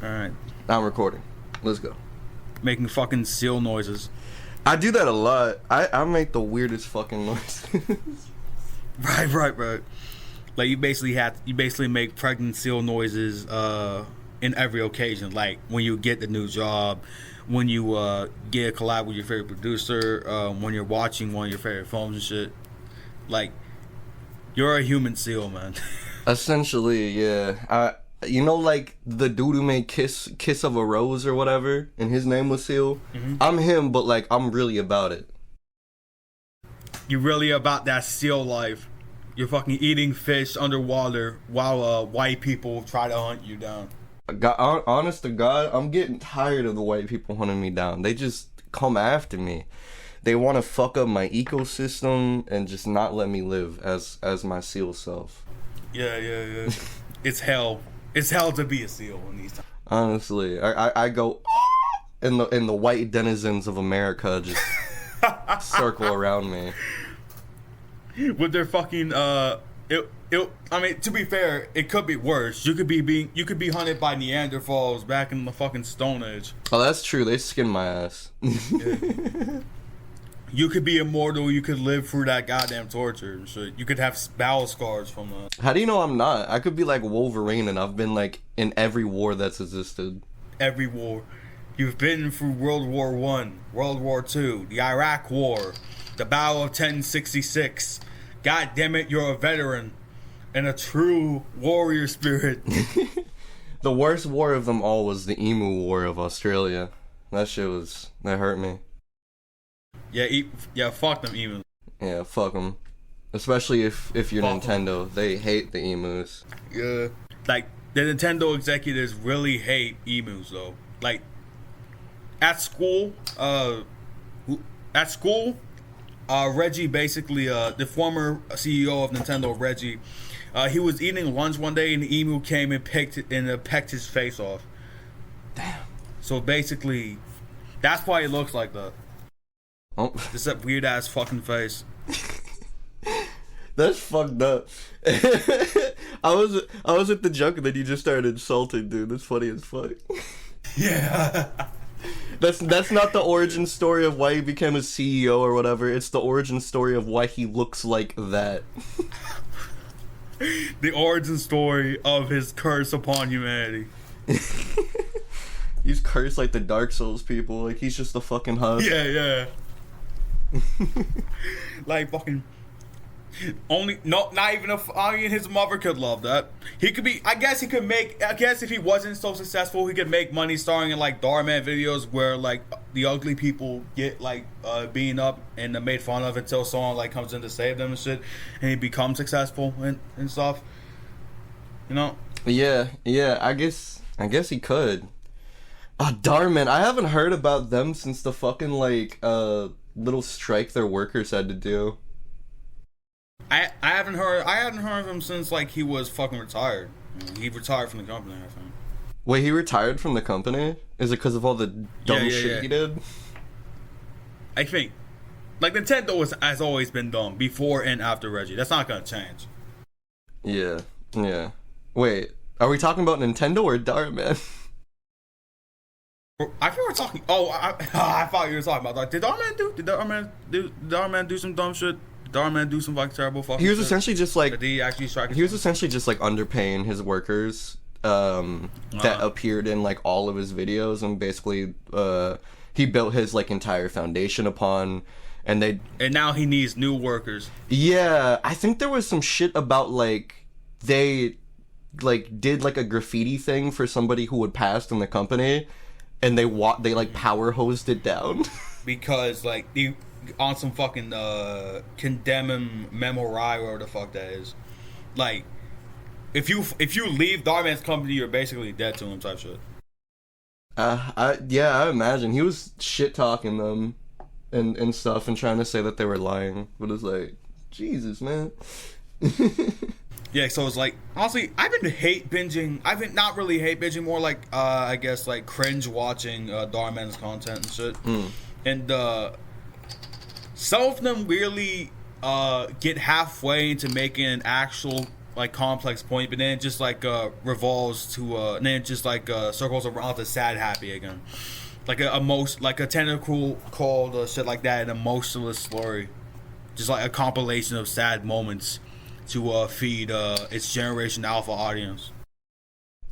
Alright. I'm recording. Let's go. Making fucking seal noises. I do that a lot. I make the weirdest fucking noises. Right. Like you basically make pregnant seal noises in every occasion. Like when you get the new job, when you get a collab with your favorite producer, when you're watching one of your favorite films and shit. Like you're a human seal, man. Essentially, yeah. You know, like the dude who made Kiss of a Rose or whatever, and his name was Seal. Mm-hmm. I'm him, but like I'm really about it. You're really about that seal life. You're fucking eating fish underwater while white people try to hunt you down. Honest to God, I'm getting tired of the white people hunting me down. They just come after me. They want to fuck up my ecosystem and just not let me live as my seal self. Yeah. It's hell. It's hell to be a seal in these times. Honestly, I go and the white denizens of America just circle around me with their fucking I mean, to be fair, it could be worse. You could be hunted by Neanderthals back in the fucking Stone Age. Oh, that's true. They skinned my ass. Yeah. You could be immortal. You could live through that goddamn torture and shit. You could have battle scars from that. How do you know I'm not? I could be like Wolverine, and I've been like in every war that's existed. Every war. You've been through World War I, World War II, the Iraq War, the Battle of 1066. God damn it, you're a veteran and a true warrior spirit. The worst war of them all was the Emu War of Australia. That hurt me. Yeah, fuck them emus. Yeah, fuck them. Especially if you're fuck Nintendo. Them. They hate the emus. Yeah. Like, the Nintendo executives really hate emus, though. Like, at school, Reggie basically, the former CEO of Nintendo, Reggie, he was eating lunch one day and the emu came and pecked his face off. Damn. So basically, that's why it looks like that. Oh. Just that weird ass fucking face. That's fucked up. I was at the junk and then you just started insulting, dude. That's funny as fuck. Yeah. That's not the origin story of why he became a CEO or whatever. It's the origin story of why he looks like that. The origin story of his curse upon humanity. He's cursed like the Dark Souls people. Like he's just a fucking husk. Yeah. Like fucking not even his mother could love that. He could be, I guess if he wasn't so successful, he could make money starring in like Darman videos where like the ugly people get like beaten up and made fun of until someone like comes in to save them and shit, and he becomes successful and stuff, you know. Yeah, I guess he could. Darman, I haven't heard about them since the fucking like little strike their workers had to do. I haven't heard of him since like he was fucking retired. He retired from the company, I think. Wait, he retired from the company? Is it because of all the dumb shit he did? I think. Like Nintendo has always been dumb before and after Reggie. That's not gonna change. Yeah. Wait, are we talking about Nintendo or Darman? I think we're talking. Oh, I thought you were talking about that. Did Darman do some dumb shit? Did Darman do some like terrible fucking shit? He was essentially just like. Did he actually strike? He was essentially just like underpaying his workers that appeared in like all of his videos, and basically he built his like entire foundation upon, and now he needs new workers. Yeah, I think there was some shit about like they like did like a graffiti thing for somebody who had passed in the company. And they like power hosed it down because like on some fucking condemn memorial or the fuck that is. Like if you leave Darman's company, you're basically dead to him type shit. I imagine he was shit talking them and stuff and trying to say that they were lying, but it's like Jesus, man. Yeah, so it's like, honestly, I've been not really hate binging, more like, I guess, like, cringe watching Darman's content and shit. And some of them really get halfway into making an actual like complex point, but then it just like revolves to and then it just like circles around to sad happy again, like like a tentacle called shit like that, an emotionless story, just like a compilation of sad moments to feed its Generation Alpha audience.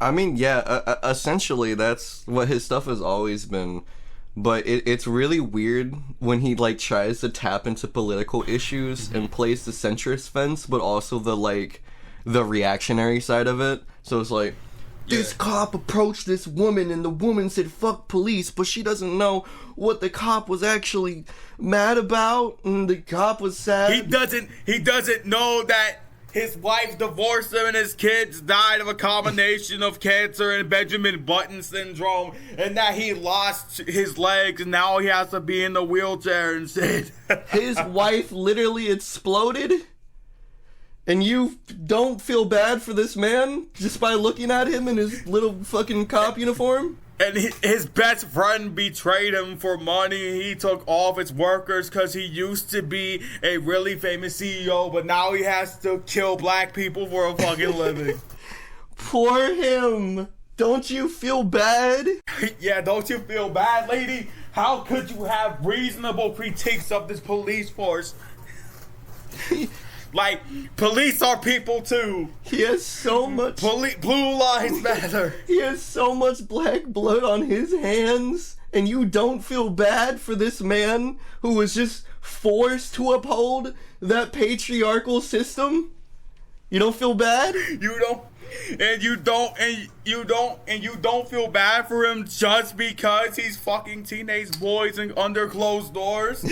I mean, yeah, essentially that's what his stuff has always been. But it's really weird when he like tries to tap into political issues and plays the centrist fence, but also the reactionary side of it. So it's like, this cop approached this woman and the woman said fuck police, but she doesn't know what the cop was actually mad about, and the cop was sad. He doesn't know that his wife divorced him and his kids died of a combination of cancer and Benjamin Button syndrome, and that he lost his legs and now he has to be in the wheelchair and shit. His wife literally exploded, and you don't feel bad for this man just by looking at him in his little fucking cop uniform? And his best friend betrayed him for money. He took all of his workers because he used to be a really famous CEO, but now he has to kill black people for a fucking living. Poor him. Don't you feel bad? Yeah, don't you feel bad, lady? How could you have reasonable critiques of this police force? Like, police are people too. He has so much... Blue lives matter. He has so much black blood on his hands, and you don't feel bad for this man who was just forced to uphold that patriarchal system? You don't feel bad? You don't feel bad for him just because he's fucking teenage boys and under closed doors?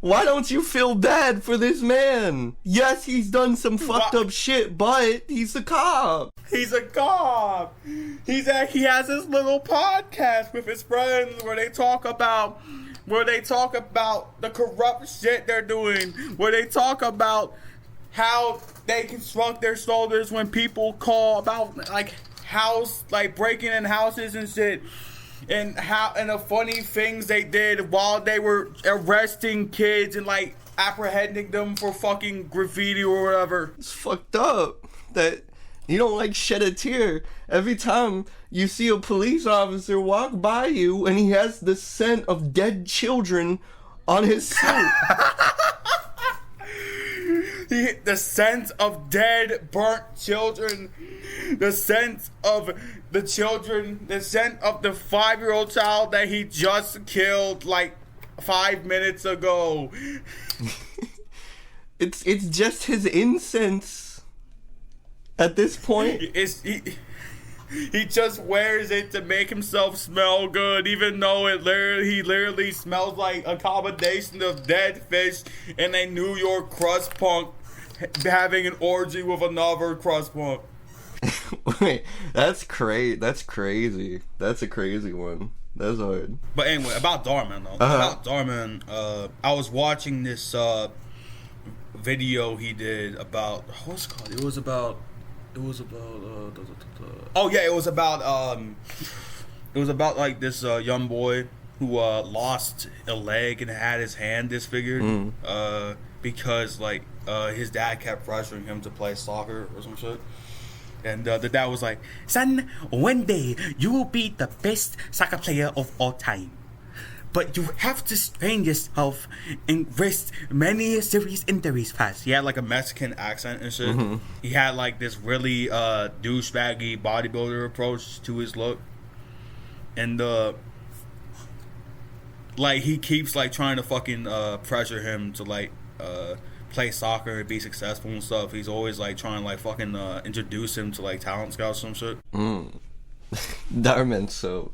Why don't you feel bad for this man? Yes, he's done some fucked up shit, but he's a cop. He's a cop. He has his little podcast with his friends where they talk about the corrupt shit they're doing, where they talk about how they can shrug their shoulders when people call about breaking in houses and shit. And the funny things they did while they were arresting kids and like apprehending them for fucking graffiti or whatever. It's fucked up that you don't like shed a tear every time you see a police officer walk by you and he has the scent of dead children on his suit. The scent of dead, burnt children. The scent of the children. The scent of the 5-year-old child that he just killed like 5 minutes ago. It's just his incense at this point. He just wears it to make himself smell good, even though he literally smells like a combination of dead fish and a New York crust punk having an orgy with another crust punk. Wait, that's crazy. That's crazy. That's a crazy one. That's hard. But anyway, about Darman though. About Darman, I was watching this video he did about what's it called? It was about like this young boy who lost a leg and had his hand disfigured because like his dad kept pressuring him to play soccer or some shit. And the dad was like, "Son, one day you will be the best soccer player of all time. But you have to strain yourself and risk many serious injuries fast." He had like a Mexican accent and shit. Mm-hmm. He had like this really douchebaggy bodybuilder approach to his look. And like he keeps like trying to fucking pressure him to like play soccer and be successful and stuff. He's always like trying to like fucking introduce him to like talent scouts or some shit. Darman, so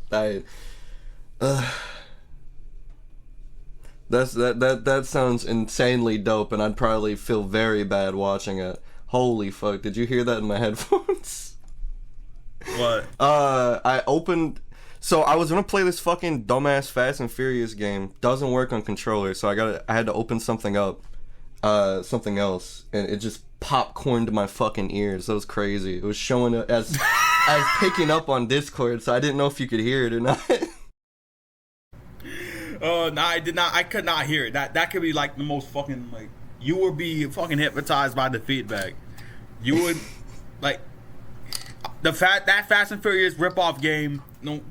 that sounds insanely dope, and I'd probably feel very bad watching it. Holy fuck, did you hear that in my headphones? What? So I was gonna play this fucking dumbass Fast and Furious game. Doesn't work on controller, so I had to open something else, and it just popcorned my fucking ears. That was crazy. It was showing it as picking up on Discord, so I didn't know if you could hear it or not. No, I did not. I could not hear it. That could be like the most fucking like you would be fucking hypnotized by the feedback. You would like that Fast and Furious ripoff game.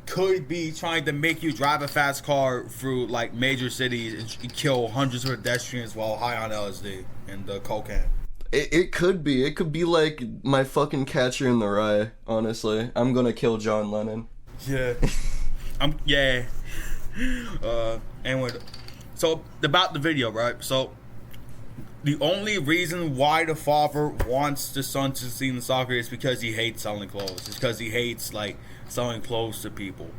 Could be trying to make you drive a fast car through like major cities and kill hundreds of pedestrians while high on LSD and cocaine. It could be. It could be like my fucking Catcher in the Rye, honestly. I'm gonna kill John Lennon. Yeah. Yeah. Anyway, so about the video, right? So the only reason why the father wants the son to see in soccer is because he hates selling clothes. It's because he hates like selling clothes to people.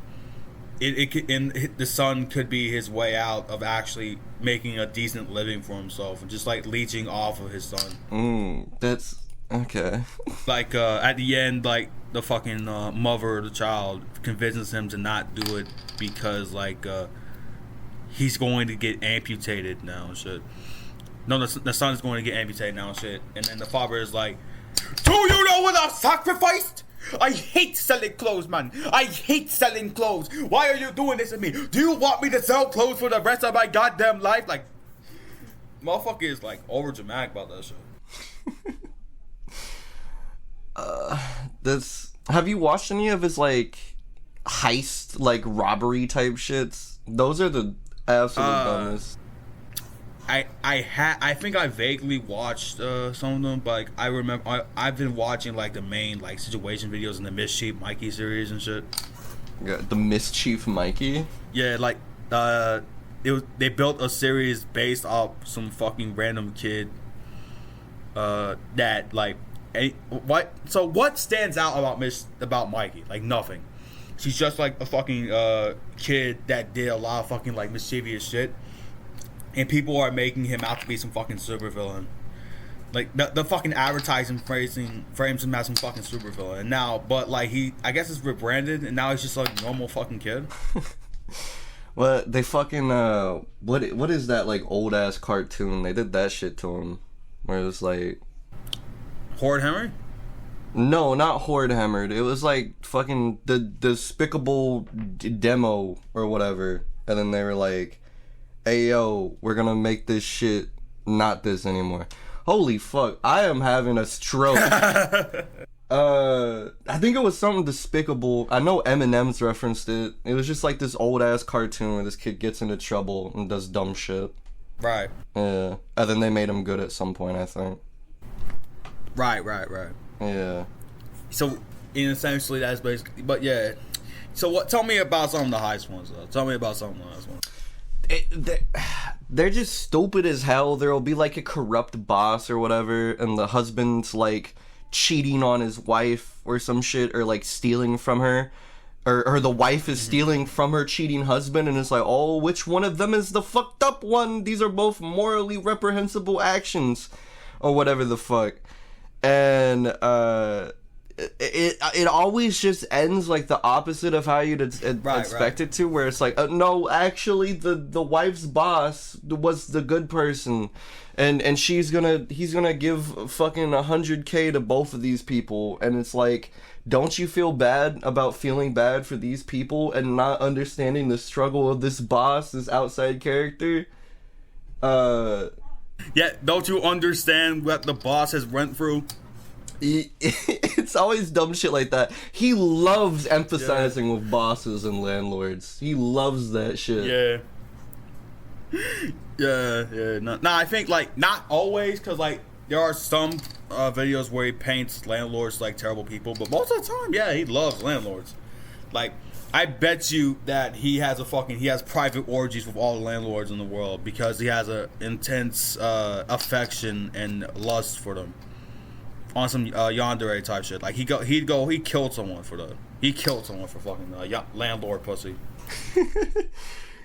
The son could be his way out of actually making a decent living for himself and just like leeching off of his son. That's okay. Like at the end, like the fucking mother of the child convinces him to not do it because like he's going to get amputated now and shit. No, the son's going to get amputated now and shit. And then the father is like, "Do you know what I've sacrificed? I hate selling clothes, man. I hate selling clothes. Why are you doing this to me? Do you want me to sell clothes for the rest of my goddamn life?" Like, motherfucker is like over dramatic about that shit. Have you watched any of his like heist, like robbery type shits? Those are the absolute dumbest. I think I vaguely watched some of them, but like, I remember I've been watching like the main like situation videos in the Mischief Mikey series and shit. Yeah, the Mischief Mikey. Yeah, like they built a series based off some fucking random kid. That like what? So what stands out about Mikey? Like nothing. She's just like a fucking kid that did a lot of fucking like mischievous shit. And people are making him out to be some fucking supervillain. Like the fucking advertising frames him as some fucking supervillain. And now, but like I guess it's rebranded, and now he's just like a normal fucking kid. Well, they fucking what is that like old ass cartoon? They did that shit to him, where it was like Horde Henry. No, not Horde Hammered. It was like fucking the Despicable Demo or whatever, and then they were like, "Hey yo, we're gonna make this shit not this anymore." Holy fuck, I am having a stroke. I think it was something despicable. I know Eminem's referenced it. It was just like this old ass cartoon where this kid gets into trouble and does dumb shit. Right. Yeah. And then they made him good at some point, I think. Right. Yeah. So, essentially, that's basically. But yeah. So what? Tell me about some of the heist ones, though. Tell me about some of the heist ones. They're just stupid as hell. There'll be like a corrupt boss or whatever, and the husband's like cheating on his wife or some shit, or like stealing from her, or the wife is stealing from her cheating husband, and it's like, oh, which one of them is the fucked up one? These are both morally reprehensible actions, or whatever the fuck. And it always just ends like the opposite of how you'd expect it to, where it's like, no, actually the wife's boss was the good person, and he's gonna give fucking 100K to both of these people, and it's like, don't you feel bad about feeling bad for these people and not understanding the struggle of this boss, this outside character? Yeah, don't you understand what the boss has went through? It's always dumb shit like that. He loves emphasizing with bosses and landlords. He loves that shit. Yeah. No, I think like not always, because like there are some videos where he paints landlords like terrible people, but most of the time, yeah, he loves landlords. Like, I bet you that he has private orgies with all the landlords in the world because he has a intense affection and lust for them. On some yandere type shit. Like he killed someone for fucking landlord pussy.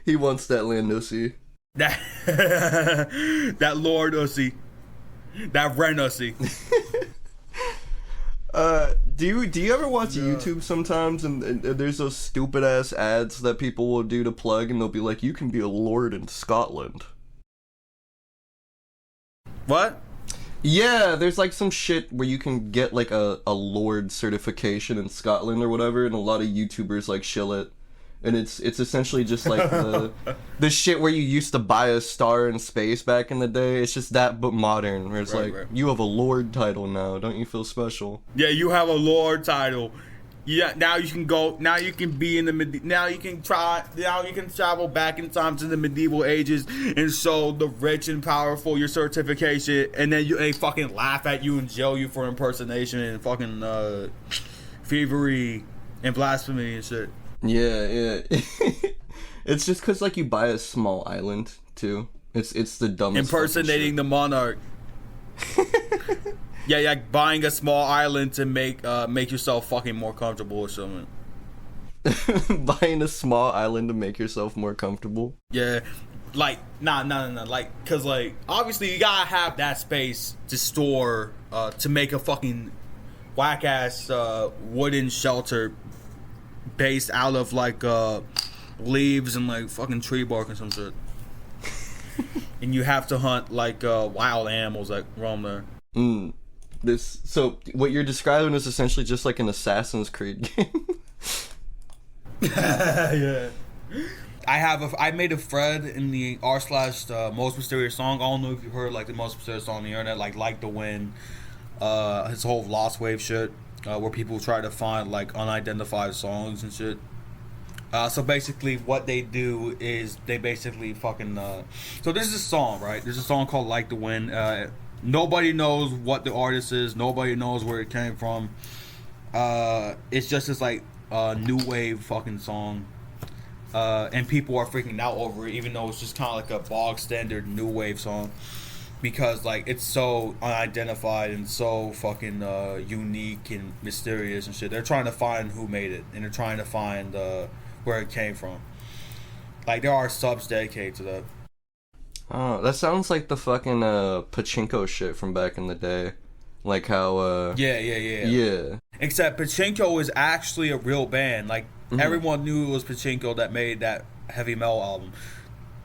He wants that landussy. That lord ussy. That ren ussy. Do you ever watch YouTube sometimes and there's those stupid ass ads that people will do to plug, and they'll be like, you can be a lord in Scotland. What? Yeah, there's like some shit where you can get like a lord certification in Scotland or whatever, and a lot of YouTubers like shill it. And it's essentially just like the shit where you used to buy a star in space back in the day. It's just that, but modern, where it's right. You have a lord title now. Don't you feel special? Yeah, you have a lord title. Yeah, now you can go. Now you can be in the. Now you can try. Now you can travel back in time to the medieval ages and show the rich and powerful your certification, and then they fucking laugh at you and jail you for impersonation and fucking thievery and blasphemy and shit. Yeah. It's just because like you buy a small island too. It's the dumbest. Impersonating the monarch. Yeah, buying a small island to make yourself fucking more comfortable or something. Buying a small island to make yourself more comfortable? Yeah, like nah, like, cause like obviously you gotta have that space to store, to make a fucking whack ass wooden shelter based out of like leaves and like fucking tree bark and some shit. And you have to hunt like wild animals that roam there. So what you're describing is essentially just like an Assassin's Creed game. Yeah. I made a thread in the r/ most mysterious song. I don't know if you heard like the most mysterious song on the internet, like the Wind, his whole Lost Wave shit, where people try to find like unidentified songs and shit. So basically what they do is they basically fucking so this is a song, right? There's a song called Like the Wind. Nobody knows what the artist is. Nobody knows where it came from. It's just this like new wave fucking song, and people are freaking out over it, even though it's just kind of like a bog standard new wave song, because like it's so unidentified and so fucking unique and mysterious and shit. They're trying to find who made it, and they're trying to find where it came from. Like there are subs dedicated to that. Oh, that sounds like the fucking pachinko shit from back in the day. Like how Yeah. Except Pachinko is actually a real band. Like everyone knew it was Pachinko that made that heavy metal album.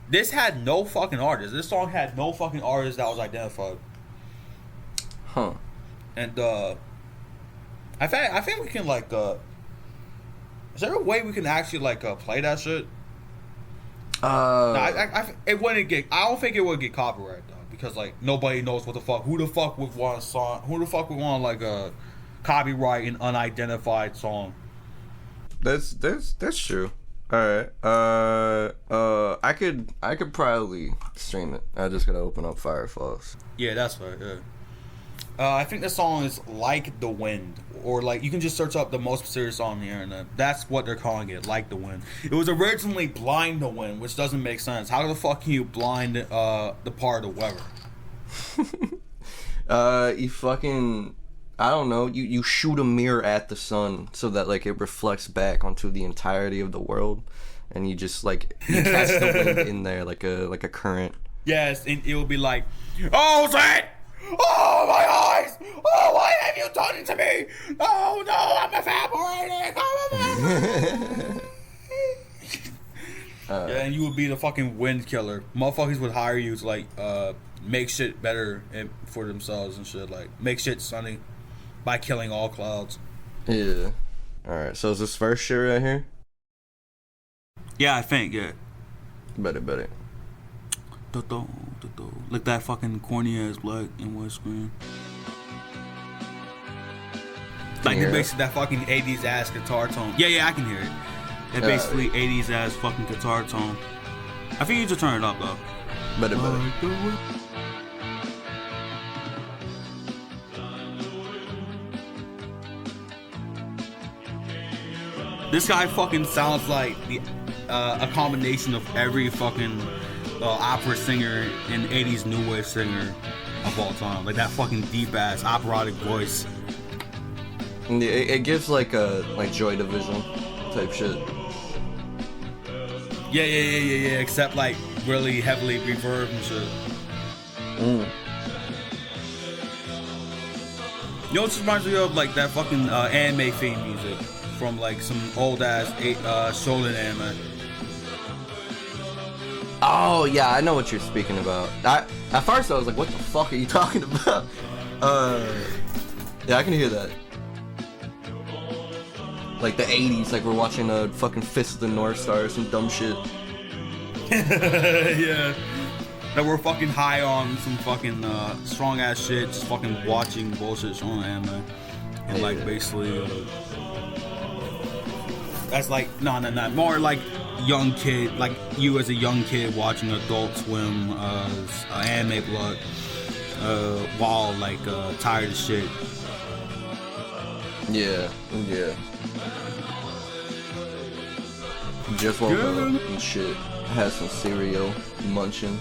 This had no fucking artist. This song had no fucking artist that was identified. Huh. And I think we can like is there a way we can actually like play that shit? It wouldn't get. I don't think it would get copyright though, because like nobody knows what the fuck. Who the fuck would want a song? Who the fuck would want like a copyright an unidentified song? That's true. All right. I could probably stream it. I just gotta open up Firefox. Yeah, that's right. Yeah. I think the song is Like the Wind, or like you can just search up the most mysterious song on the internet. That's what they're calling it, Like the Wind. It was originally Blind the Wind, which doesn't make sense. How the fuck can you blind the part of the weather? You fucking, I don't know. You shoot a mirror at the sun so that like it reflects back onto the entirety of the world, and you just like you catch the wind in there like a current. Yes, and it will be like, oh shit! Oh, my eyes! Oh, what have you done to me? Oh, no, I'm evaporating! Yeah, and you would be the fucking wind killer. Motherfuckers would hire you to, like, make shit better for themselves and shit. Like, make shit sunny by killing all clouds. Yeah. Alright, so is this first shit right here? Yeah, I think, yeah. Better. Like that fucking corny ass black and white screen. Like basically that fucking 80s ass guitar tone. Yeah, I can hear it. That basically 80s ass fucking guitar tone. I think you should turn it up though. Better. This guy fucking sounds like a combination of every fucking opera singer and 80s new wave singer of all time. Like that fucking deep ass operatic voice. It gives like a Joy Division type shit. Yeah. Except like really heavily reverb and shit. You know what this reminds me of? Like that fucking anime theme music from like some old ass shonen anime. Oh yeah, I know what you're speaking about. At first I was like, what the fuck are you talking about? Yeah, I can hear that. like the 80s, like we're watching a fucking Fist of the North Star or some dumb shit. Yeah. That we're fucking high on some fucking strong ass shit, just fucking watching bullshit show on anime. And like basically that's like no more like young kid, like you as a young kid watching Adult Swim anime blood while like tired of shit. Yeah. Just woke up and shit. Had some cereal, munching.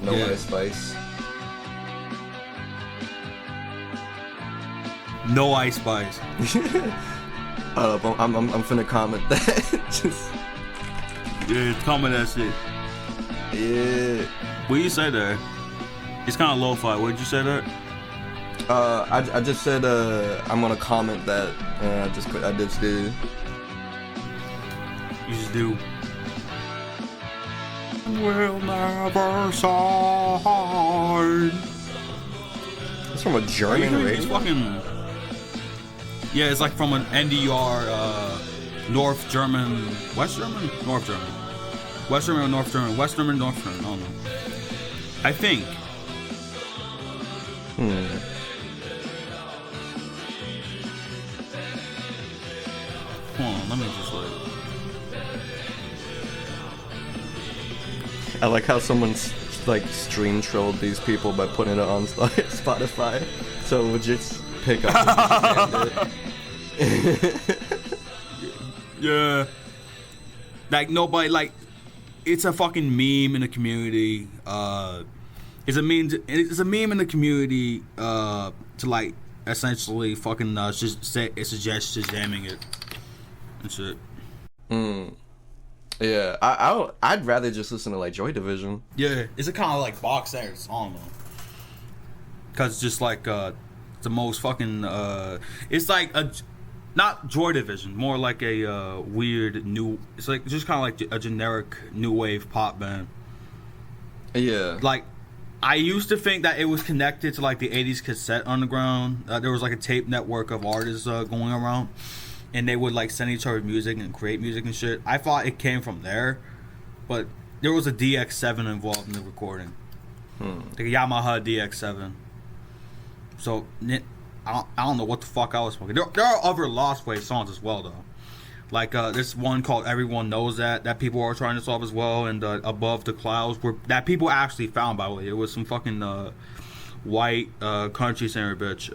No ice spice. No ice spice. I'm finna comment that. Just yeah, comment that shit. Yeah. What you say there? It's kind of lo-fi. What did you say there? I just said I'm gonna comment that. I just did. You just do. We'll never side. It's from a German radio. It's fucking. Yeah, it's like from an NDR, North German, West German, North German, West German or North German, West German, North German. I don't know. I think. Hold on, let me just like. I like how someone's like stream trolled these people by putting it on Spotify, so it would just pick up. Yeah. Like nobody like. It's a fucking meme in the community. It's a meme in the community to like essentially fucking just suggest jamming it and shit. Yeah, I'd rather just listen to like Joy Division. Yeah, it's a kind of like box set song though, cause it's just like the most fucking it's like a not Joy Division, more like a weird new. It's like just kind of like a generic new wave pop band. Yeah, like I used to think that it was connected to like the 80s cassette underground. There was like a tape network of artists going around. And they would like send each other music and create music and shit. I thought it came from there, but there was a DX7 involved in the recording, like a Yamaha DX7. So I don't know what the fuck I was smoking. There are other Lost Wave songs as well though, like this one called "Everyone Knows that people are trying to solve as well," and "Above the Clouds," that people actually found, by the way. It was some fucking white country singer bitch,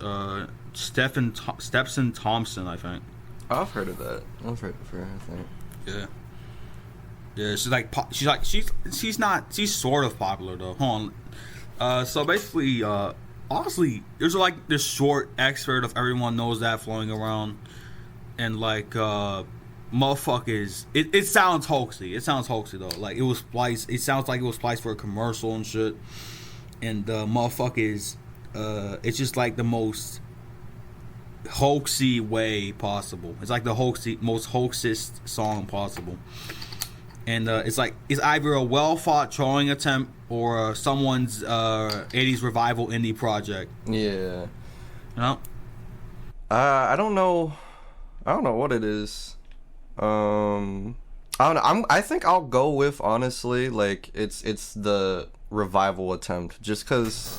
Stepson Thompson, I think. I've heard of that. I've heard of her, I think. Yeah, she's sort of popular though. Hold on. So basically, honestly, there's like this short excerpt of "Everyone Knows That" flowing around, and like motherfuckers, it sounds hoaxy. It sounds hoaxy though. Like it was spliced. It sounds like it was spliced for a commercial and shit. And motherfuckers, it's just like the most hoaxy way possible. It's like the most hoaxist song possible. And it's like it's either a well thought trolling attempt or someone's 80s revival indie project. Yeah. No. I don't know what it is. I don't know. I think I'll go with, honestly, like it's the revival attempt, just because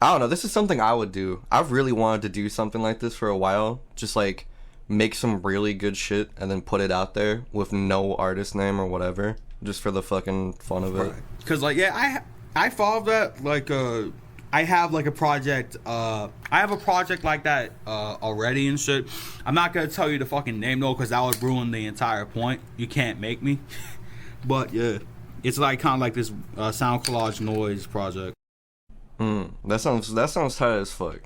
I don't know, this is something I would do. I've really wanted to do something like this for a while, just like make some really good shit and then put it out there with no artist name or whatever, just for the fucking fun of it. Because like, yeah, I thought of that. Like I have like a project, I have a project like that already and shit. I'm not gonna tell you the fucking name though, because that would ruin the entire point. You can't make me. But yeah, it's like kind of like this sound collage noise project. That sounds tight as fuck.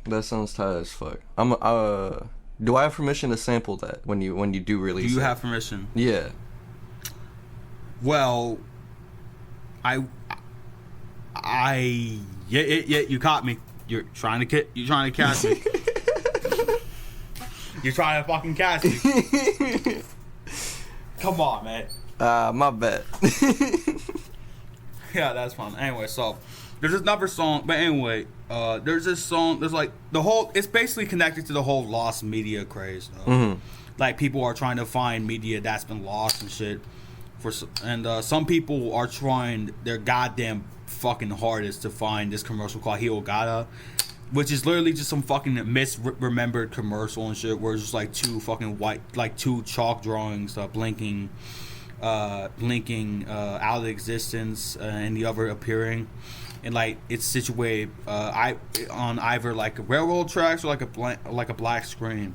Do I have permission to sample that when you do release it? Do you have permission? Yeah. Well, yeah, you caught me. You're trying to catch me. You're trying to fucking catch me. Come on, man. My bad. Yeah, that's fine. Anyway, so there's another song, but anyway, there's this song. There's like it's basically connected to the whole lost media craze, though. like people are trying to find media that's been lost and shit. And some people are trying their goddamn fucking hardest to find this commercial called Hiogata, which is literally just some fucking misremembered commercial and shit, where it's just like two fucking white, like two chalk drawings blinking out of existence, and the other appearing, and like it's situated on either like railroad tracks or like a black screen.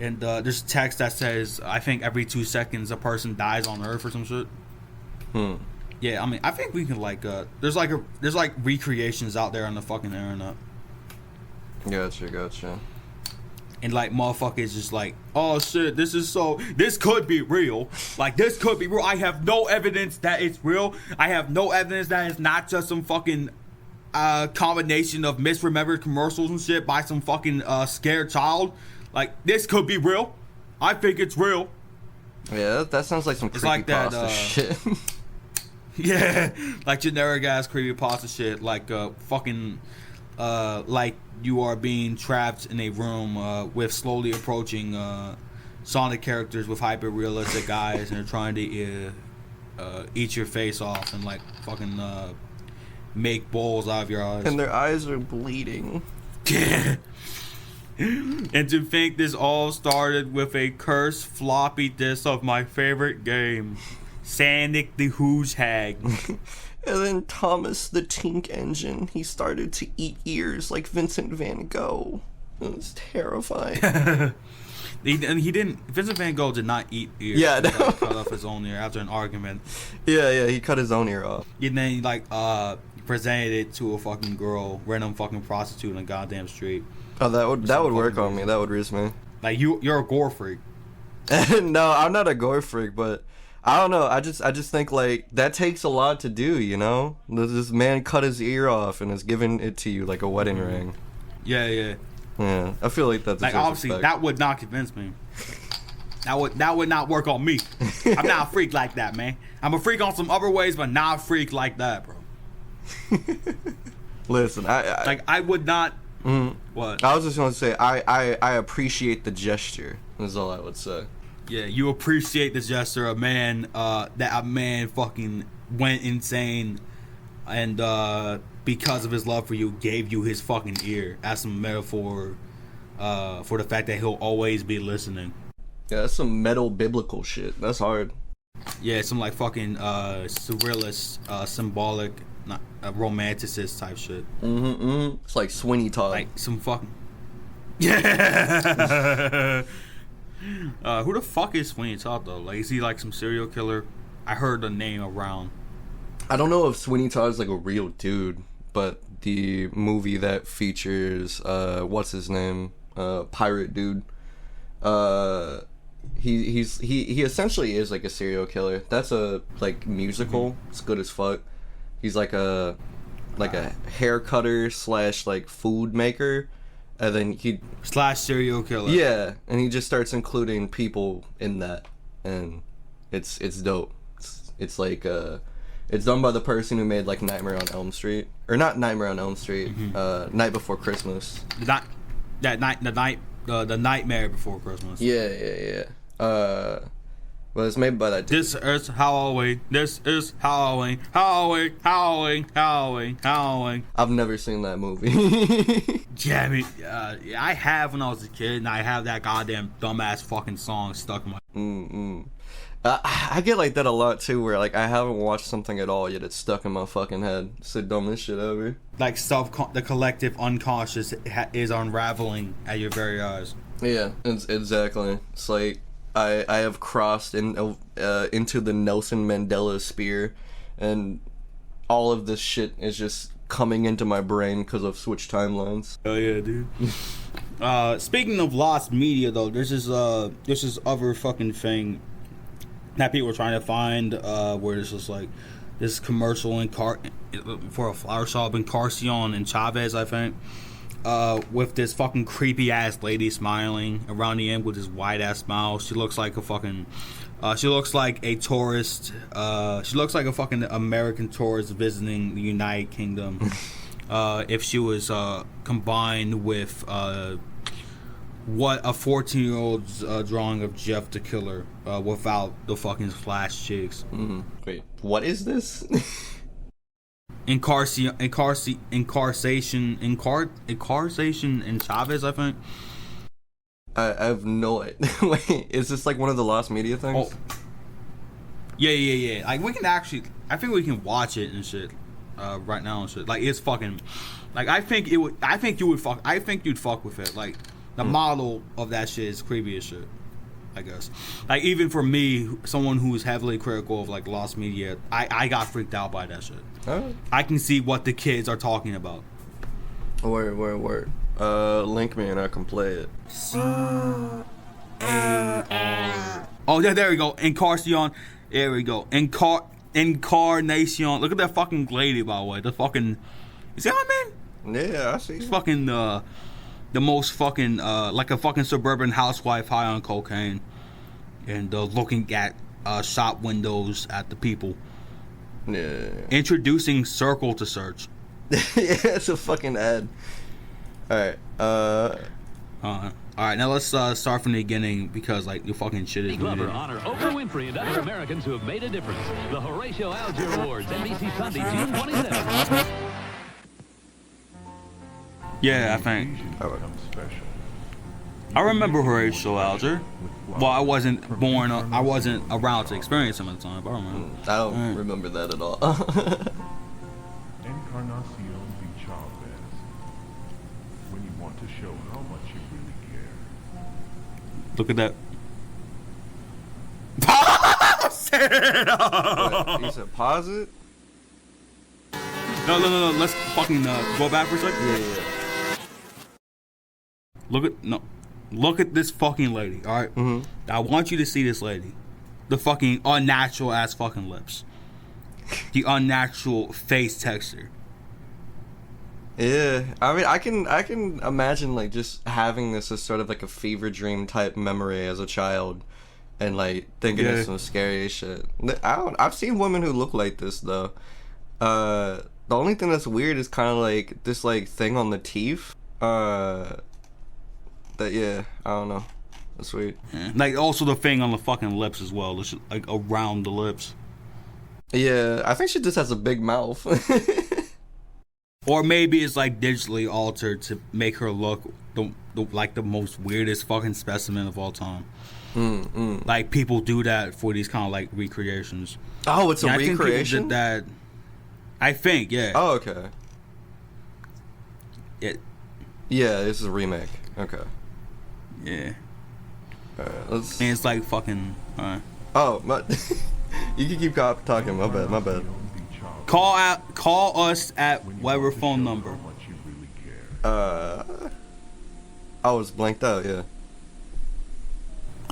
And there's text that says, I think every 2 seconds a person dies on Earth or some shit. Yeah, I mean, I think we can like there's like recreations out there on the fucking internet. Gotcha. And like motherfuckers just like, oh shit, this could be real. Like this could be real. I have no evidence that it's real. I have no evidence that it's not just some fucking combination of misremembered commercials and shit by some fucking scared child. Like this could be real. I think it's real. Yeah, that sounds like some creepypasta shit. Yeah, like generic ass creepypasta shit. Like fucking like you are being trapped in a room with slowly approaching Sonic characters with hyper realistic eyes, and they're trying to eat your face off and like fucking make bowls out of your eyes. And their eyes are bleeding. And to think this all started with a cursed floppy disk of my favorite game, Sonic the Hedgehog. And then Thomas the Tank Engine, he started to eat ears like Vincent van Gogh. It was terrifying. He didn't. Vincent van Gogh did not eat ears. Yeah, no. He cut off his own ear after an argument. Yeah, he cut his own ear off. And then he like presented it to a fucking girl, random fucking prostitute on a goddamn street. Oh, that would work on me. That would reach me. Like you're a gore freak. No, I'm not a gore freak, but I don't know. I just think like that takes a lot to do. You know, this man cut his ear off and is giving it to you like a wedding ring. Yeah. Yeah, I feel like that's like obviously respect. That would not convince me. That would not work on me. I'm not a freak like that, man. I'm a freak on some other ways, but not a freak like that, bro. Listen, I would not. What? I was just gonna say I appreciate the gesture. Is all I would say. Yeah, you appreciate the gesture. A man fucking went insane, and because of his love for you, gave you his fucking ear as some metaphor for the fact that he'll always be listening. Yeah, that's some metal biblical shit. That's hard. Yeah, some like fucking surrealist, symbolic, not romanticist type shit. It's like Sweeney Todd. Like some fucking. Yeah. Who the fuck is Sweeney Todd though? Like, is he like some serial killer? I heard the name around. I don't know if Sweeney Todd is like a real dude, but the movie that features what's his name, pirate dude, he essentially is like a serial killer. That's a like musical. It's good as fuck. He's like a hair cutter / like food maker, and then he / serial killer. Yeah, and he just starts including people in that, and it's dope. It's like it's done by the person who made like Nightmare on Elm Street, or not Nightmare on Elm Street, Night Before Christmas. The Nightmare Before Christmas. Yeah. Well, it's made by that dude. This is Halloween. This is Halloween. Halloween. I've never seen that movie. Yeah, I mean, I have when I was a kid, and I have that goddamn dumbass fucking song stuck in my. I get like that a lot too, where like I haven't watched something at all yet it's stuck in my fucking head. It's the dumbest shit ever. Like the collective unconscious is unraveling at your very eyes. Yeah, exactly. It's like I have crossed into the Nelson Mandela sphere, and all of this shit is just coming into my brain because of switch timelines. Oh yeah, dude. Speaking of lost media, though, this is other fucking thing that people are trying to find, where it's just like this commercial for a flower shop in Carcion and Chavez, I think, with this fucking creepy ass lady smiling around the end with this wide ass smile. She looks like a fucking she looks like a tourist. She looks like a fucking American tourist visiting the United Kingdom. If she was combined with what a 14-year-old's drawing of Jeff the Killer without the fucking flash chicks. Wait, what is this? Incarceration in Chavez, I think. I have no idea. Wait, is this like one of the lost media things? Oh. Yeah. Like, we can actually, I think we can watch it and shit right now and shit. Like, it's fucking, like, I think you'd fuck with it. Like, the model of that shit is creepy as shit, I guess. Like, even for me, someone who is heavily critical of, like, lost media, I got freaked out by that shit. Oh. I can see what the kids are talking about. Word. Link me and I can play it. Oh, yeah, there we go. Incarnation. There we go. Incarnation. Look at that fucking lady, by the way. The fucking... You see what I mean? Yeah, I see. It's fucking the most fucking like a fucking suburban housewife high on cocaine and looking at shop windows at the people. Yeah. Introducing Circle to search. Yeah, it's a fucking ad. Alright, Alright, now let's start from the beginning because, like, the fucking shit is Glover weird. honor Oprah Winfrey and other Americans who have made a difference. The Horatio Alger Awards, NBC Sunday, June 27th. Yeah, I think. I remember Horatio Alger. Well, I wasn't around to experience him at the time, but I remember. I don't remember that at all. Encarnacion DUCHAMP. When you want to show how much you really care. Look at that. What, you said pause it? No. Let's fucking go back for a second. Yeah. Look at this fucking lady. All right. Mm-hmm. I want you to see this lady. The fucking unnatural ass fucking lips. The unnatural face texture. Yeah, I mean, I can imagine like just having this as sort of like a fever dream type memory as a child, and like thinking it's some scary shit. I've seen women who look like this though. The only thing that's weird is kind of like this like thing on the teeth. I don't know. That's weird. Yeah. Like also the thing on the fucking lips as well. It's like around the lips. Yeah, I think she just has a big mouth. Or maybe it's like digitally altered to make her look like the most weirdest fucking specimen of all time. Like people do that for these kind of like recreations. Oh, it's a recreation? recreation? I think people did that. I think, yeah. Oh, okay. Yeah, this is a remake. Okay. Yeah. Let's... And it's like fucking... Oh, but you can keep talking. My bad. Call us at whatever phone number. I was blanked out, yeah.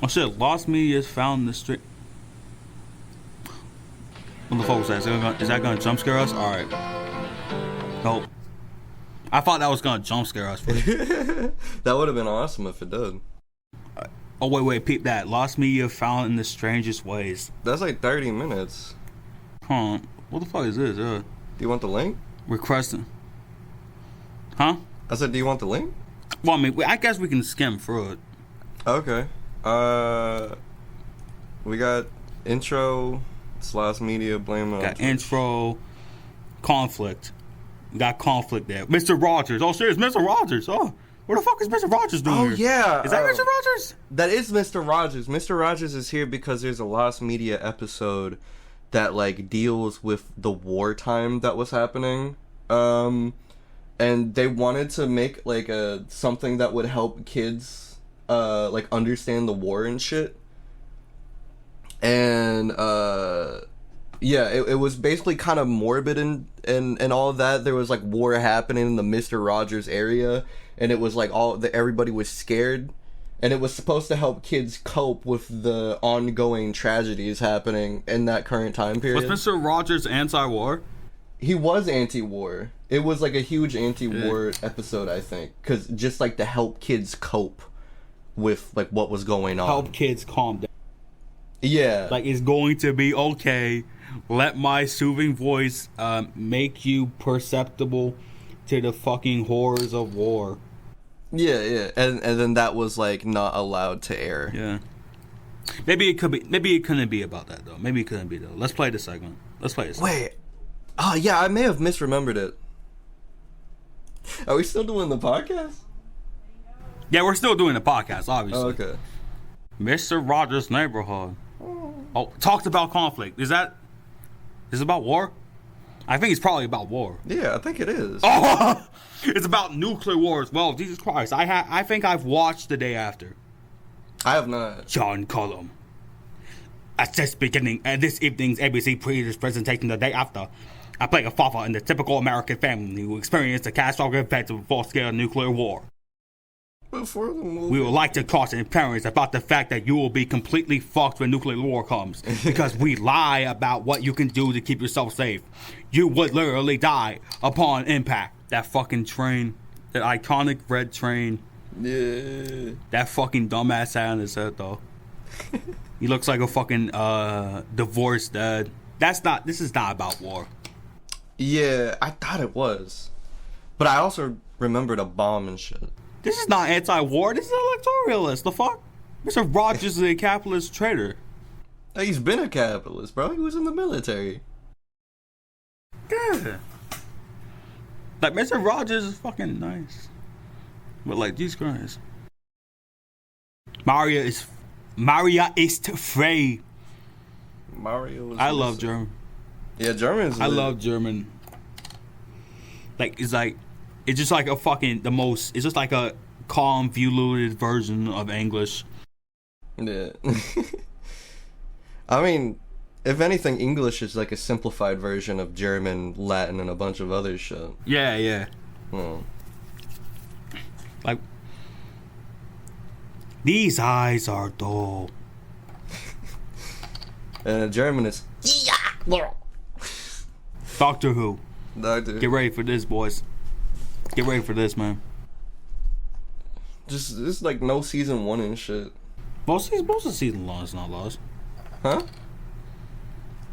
Oh shit, lost media is found in the street. What the fuck was that? Is that gonna jump scare us? Alright. Nope. I thought that was gonna jump scare us. That would have been awesome if it did. Oh wait, peep that. Lost media found in the strangest ways. That's like 30 minutes. Huh. What the fuck is this? Do you want the link? Requesting. Huh? I said, do you want the link? Well, I mean, I guess we can skim through it. Okay. We got intro, Lost media, blame on. Got intro, conflict. We got conflict there. Mr. Rogers. Oh, shit, it's Mr. Rogers. Oh, where the fuck is Mr. Rogers doing here? Oh, yeah. Is that Mr. Rogers? That is Mr. Rogers. Mr. Rogers is here because there's a Lost Media episode that, like, deals with the wartime that was happening. And they wanted to make, like, something that would help kids, like, understand the war and shit. And, yeah, it was basically kind of morbid and all of that. There was like war happening in the Mr. Rogers area, and it was like everybody was scared, and it was supposed to help kids cope with the ongoing tragedies happening in that current time period. Was Mr. Rogers anti-war? He was anti-war. It was like a huge anti-war episode, I think, because just like to help kids cope with like what was going on. Help kids calm down. Yeah. Like, it's going to be okay. Let my soothing voice make you perceptible to the fucking horrors of war. Yeah, and then that was like not allowed to air. Yeah. Maybe it could be. Maybe it couldn't be about that though. Maybe it couldn't be though. Let's play the segment. Wait. Oh yeah, I may have misremembered it. Are we still doing the podcast? Yeah, we're still doing the podcast, obviously. Oh, okay. Mr. Rogers' Neighborhood. Oh, talked about conflict. Is it about war? I think it's probably about war. Yeah, I think it is. Oh, it's about nuclear war as well. Jesus Christ. I think I've watched The Day After. I have not. John Cullum. At this evening's ABC presentation The Day After, I play a father in the typical American family who experienced the catastrophic effects of a full-scale nuclear war. Before the movie. We would like to caution parents about the fact that you will be completely fucked when nuclear war comes, because we lie about what you can do to keep yourself safe. You would literally die upon impact. That fucking train, that iconic red train. Yeah. That fucking dumbass hat on his head though. He looks like a fucking divorced dad. This is not about war. Yeah, I thought it was. But I also remembered a bomb and shit. This is not anti-war. This is electoralist. The fuck? Mr. Rogers is a capitalist traitor. He's been a capitalist, bro. He was in the military. Yeah. Like, Mr. Rogers is fucking nice. But, like, these guys. Maria ist frei. Mario was I love German. Yeah, German's I lit. love German. It's just like a fucking, it's just like a convoluted version of English. Yeah. I mean, if anything, English is like a simplified version of German, Latin, and a bunch of other shit. Yeah. Hmm. Like, these eyes are dull. And German is Doctor Who. Doctor. Get ready for this, boys. Get ready for this, man. Just it's like no season 1 and shit. Most of season 1 is not lost. Huh?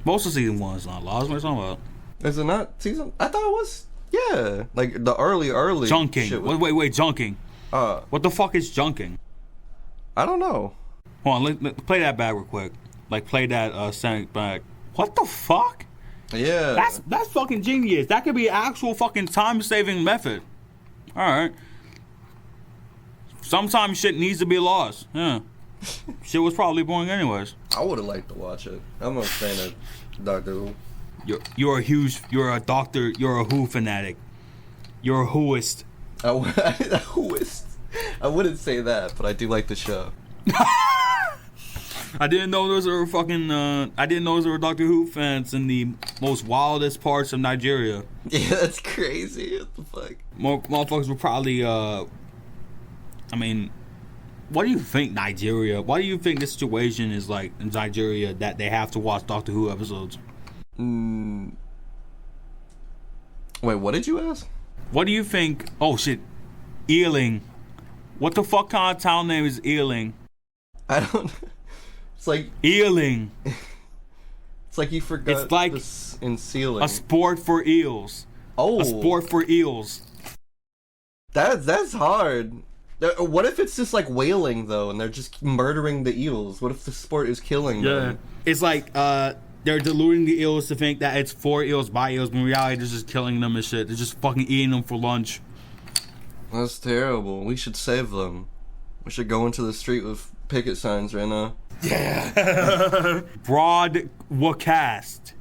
Most of season 1 is not lost. What are you talking about? Is it not season? I thought it was. Yeah, like the early junking. shit was, Wait, junking. What the fuck is junking? I don't know. Hold on, let play that back real quick. Like, play that sound back. What the fuck? Yeah. That's fucking genius. That could be an actual fucking time-saving method. Alright. Sometimes shit needs to be lost. Yeah. Shit was probably boring anyways. I would have liked to watch it. I'm a fan of Doctor Who. You're a doctor, you're a Who fanatic. You're a Whoist. Whoist. I wouldn't say that, but I do like the show. I didn't know those were fucking. I didn't know there were Doctor Who fans in the most wildest parts of Nigeria. Yeah, that's crazy. What the fuck? Motherfuckers were probably. I mean, what do you think Nigeria? Why do you think the situation is like in Nigeria that they have to watch Doctor Who episodes? Wait, what did you ask? What do you think? Oh shit, Ealing. What the fuck kind of town name is Ealing? I don't. It's like Ealing. It's like you forgot. It's like this in Sealing. A sport for eels. Oh, a sport for eels. That's hard. What if it's just like whaling though, and they're just murdering the eels? What if the sport is killing them? It's like they're deluding the eels to think that it's for eels by eels, but in reality they're just killing them and shit. They're just fucking eating them for lunch. That's terrible. We should save them. We should go into the street with picket signs right now. Yeah. Broadcast.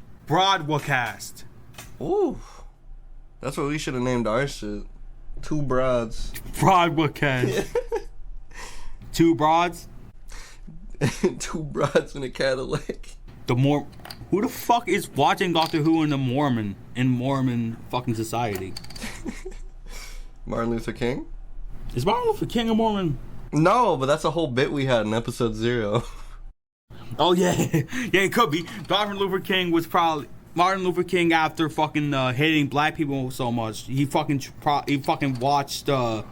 Ooh. That's what we should have named our shit. Two broads. Broadcast. Two broads? Two broads in a Cadillac. Who the fuck is watching Doctor Who in Mormon fucking society? Martin Luther King? Is Martin Luther King a Mormon? No, but that's a whole bit we had in episode 0. Oh yeah, yeah, it could be. Martin Luther King after fucking hating black people so much. He fucking watched. He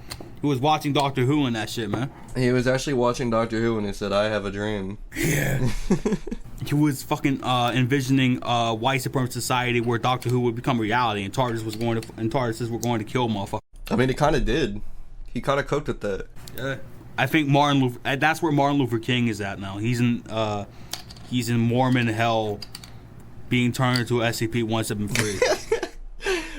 was watching Doctor Who and that shit, man. He was actually watching Doctor Who and he said, "I have a dream." Yeah. He was fucking envisioning a white supremacist society where Doctor Who would become reality, and TARDISes were going to kill motherfuckers. I mean, it kind of did. He kind of coped with that. Yeah. I think that's where Martin Luther King is at now. He's in Mormon hell, being turned into SCP-173.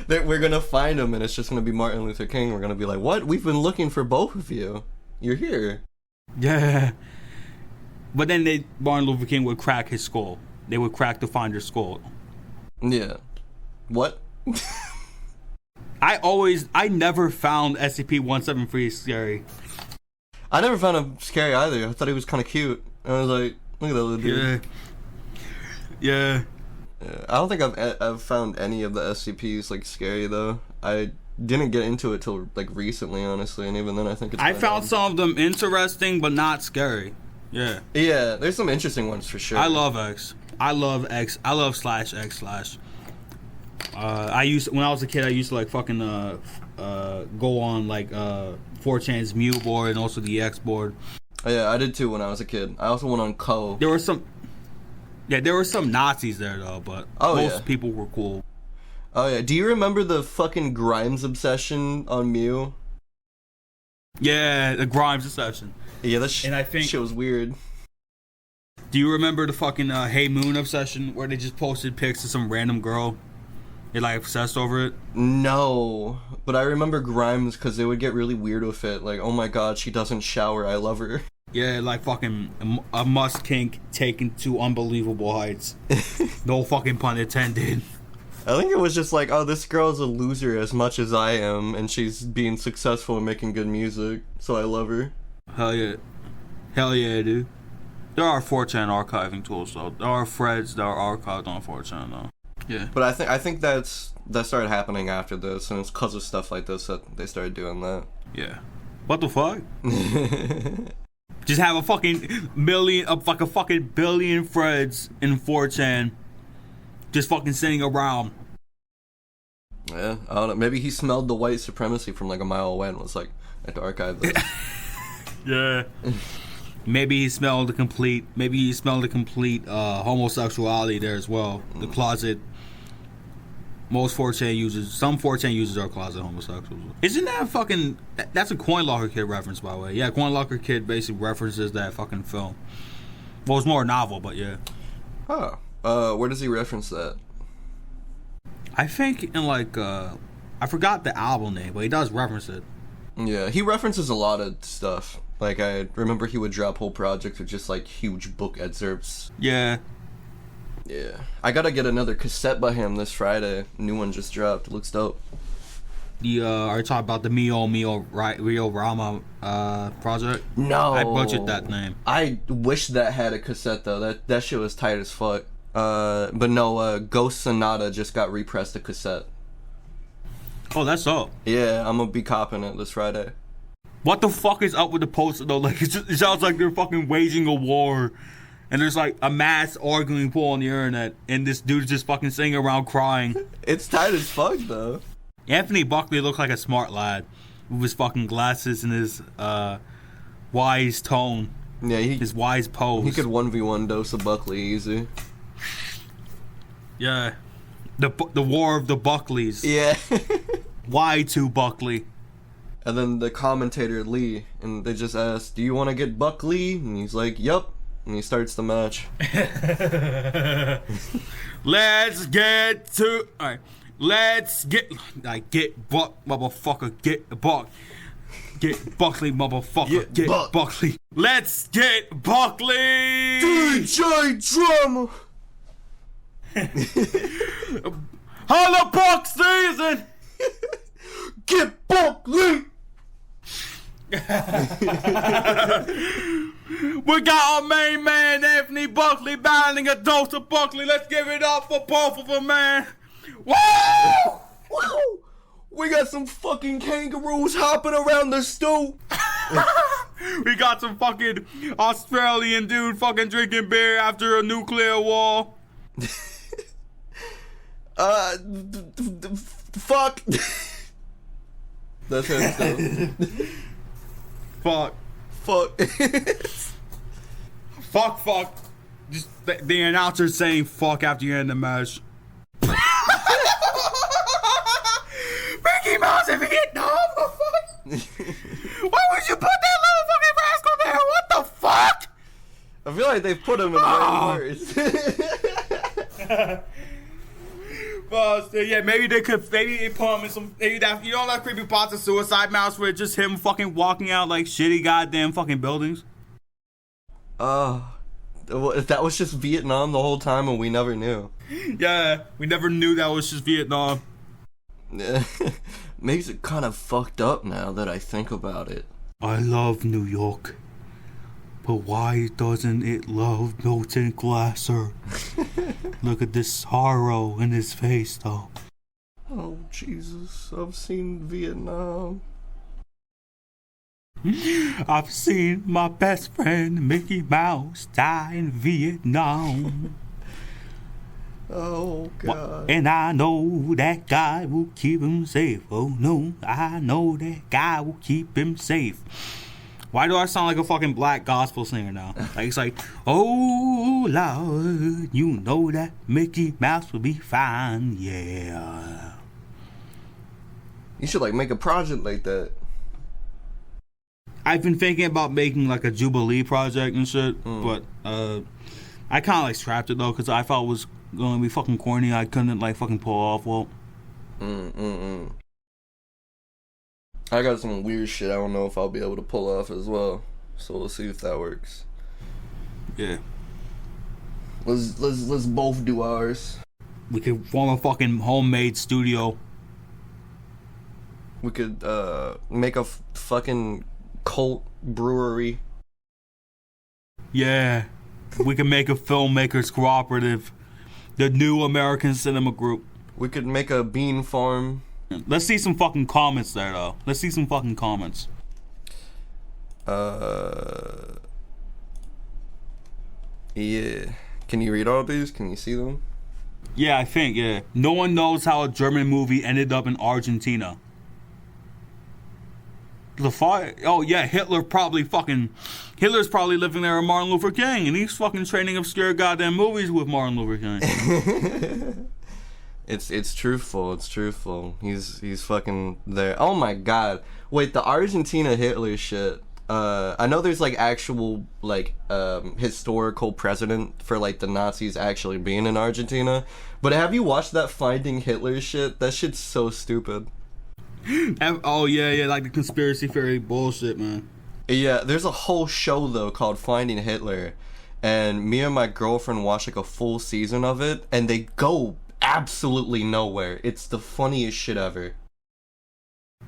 That we're gonna find him, and it's just gonna be Martin Luther King. We're gonna be like, "What? We've been looking for both of you. You're here." Yeah. But then Martin Luther King would crack his skull. They would crack to find your skull. Yeah. What? I never found SCP-173 scary. I never found him scary either. I thought he was kind of cute. I was like, look at that little dude. Yeah. I don't think I've found any of the SCPs like scary though. I didn't get into it till like recently, honestly, and even then I think I found some of them interesting but not scary. Yeah. Yeah, there's some interesting ones for sure. I love X. I love X. I love /X/. When I was a kid, I used to like fucking go on like 4chan's Mew board and also the X board. Oh, yeah, I did too when I was a kid. I also went on Co. There were some Nazis there though, but most people were cool. Oh yeah, do you remember the fucking Grimes obsession on Mew? Yeah, the Grimes obsession. Yeah, that and I think shit was weird. Do you remember the fucking Hey Moon obsession where they just posted pics of some random girl? They like obsessed over it? No, but I remember Grimes because they would get really weird with it. Like, oh my god, she doesn't shower, I love her. Yeah, like fucking a must kink taken to unbelievable heights. No fucking pun intended. I think it was just like, oh, this girl's a loser as much as I am, and she's being successful and making good music, so I love her. Hell yeah. Hell yeah, dude. There are 4chan archiving tools, though. There are threads that are archived on 4chan, though. Yeah. But I think that started happening after this, and it's because of stuff like this that they started doing that. Yeah. What the fuck? Just have a fucking billion threads in 4chan just fucking sitting around. Yeah, I don't know. Maybe he smelled the white supremacy from like a mile away and was like, I have to archive this. Yeah. Maybe he smelled the complete homosexuality there as well. The closet. Most 4chan users, some 4chan users are closet homosexuals. Isn't that fucking... That's a Coin Locker Kid reference, by the way. Yeah, Coin Locker Kid basically references that fucking film. Well, it's more a novel, but yeah. Oh. Where does he reference that? I think in like... I forgot the album name, but he does reference it. Yeah, he references a lot of stuff. Like, I remember he would drop whole projects with just, like, huge book excerpts. Yeah. Yeah. I gotta get another cassette by him this Friday. New one just dropped. It looks dope. Are you talking about the Rio Rama project? No. I butchered that name. I wish that had a cassette, though. That shit was tight as fuck. But no, Ghost Sonata just got repressed a cassette. Oh, that's up. Yeah, I'm gonna be copping it this Friday. What the fuck is up with the poster though? Like, it sounds like they're fucking waging a war, and there's like a mass arguing pool on the internet, and this dude's just fucking sitting around crying. It's tight as fuck though. Anthony Buckley looked like a smart lad with his fucking glasses and his wise tone. Yeah, his wise pose. He could 1v1 dose of Buckley easy. Yeah, the war of the Buckleys. Yeah. Y2 Buckley. And then the commentator Lee, and they just ask, "Do you want to get Buckley?" And he's like, "Yup." And he starts the match. Let's get to. Alright. Let's get. Get Buck, motherfucker. Get Buck. Get Buckley, motherfucker. Get Buckley. Let's get Buckley! DJ Drama! Holla Buck season! Get Buckley! We got our main man, Anthony Buckley, battling a dose of Buckley. Let's give it up for both of them, man. Woo! Woo! We got some fucking kangaroos hopping around the stoop. We got some fucking Australian dude fucking drinking beer after a nuclear war. Fuck. That's him still. Fuck. Fuck. Just the announcer saying fuck after you end the match. Mickey Mouse in Vietnam, the fuck? Why would you put that little fucking rascal there? What the fuck? I feel like they put him in way worse. Well, yeah, maybe they put him in some, maybe that, you know that creepypasta Suicide Mouse where it's just him fucking walking out like shitty goddamn fucking buildings? That was just Vietnam the whole time and we never knew. Yeah, we never knew that was just Vietnam. Makes it kind of fucked up now that I think about it. I love New York, but why doesn't it love Milton Glasser? Look at this sorrow in his face, though. Oh, Jesus, I've seen Vietnam. I've seen my best friend Mickey Mouse die in Vietnam. Oh, God. And I know that God will keep him safe. Oh, no, I know that God will keep him safe. Why do I sound like a fucking black gospel singer now? Like, it's like, oh, Lord, you know that Mickey Mouse will be fine, yeah. You should, like, make a project like that. I've been thinking about making, like, a Jubilee project and shit, but, I kind of, like, scrapped it, though, because I thought it was going to be fucking corny. I couldn't, like, fucking pull off well. I got some weird shit I don't know if I'll be able to pull off as well. So we'll see if that works. Yeah. Let's both do ours. We could form a fucking homemade studio. We could make a fucking cult brewery. Yeah. We could make a filmmakers cooperative. The New American Cinema Group. We could make a bean farm. Let's see some fucking comments there, though. Let's see some fucking comments. Yeah. Can you read all these? Can you see them? Yeah, I think, yeah. No one knows how a German movie ended up in Argentina. Oh, yeah, Hitler's probably living there with Martin Luther King, and he's fucking training obscure goddamn movies with Martin Luther King. It's truthful. It's truthful. He's fucking there. Oh my God! Wait, the Argentina Hitler shit. I know there's like actual like historical precedent for like the Nazis actually being in Argentina, but have you watched that Finding Hitler shit? That shit's so stupid. Oh yeah, like the conspiracy theory bullshit, man. Yeah, there's a whole show though called Finding Hitler, and me and my girlfriend watched like a full season of it, and they go absolutely nowhere. It's the funniest shit ever.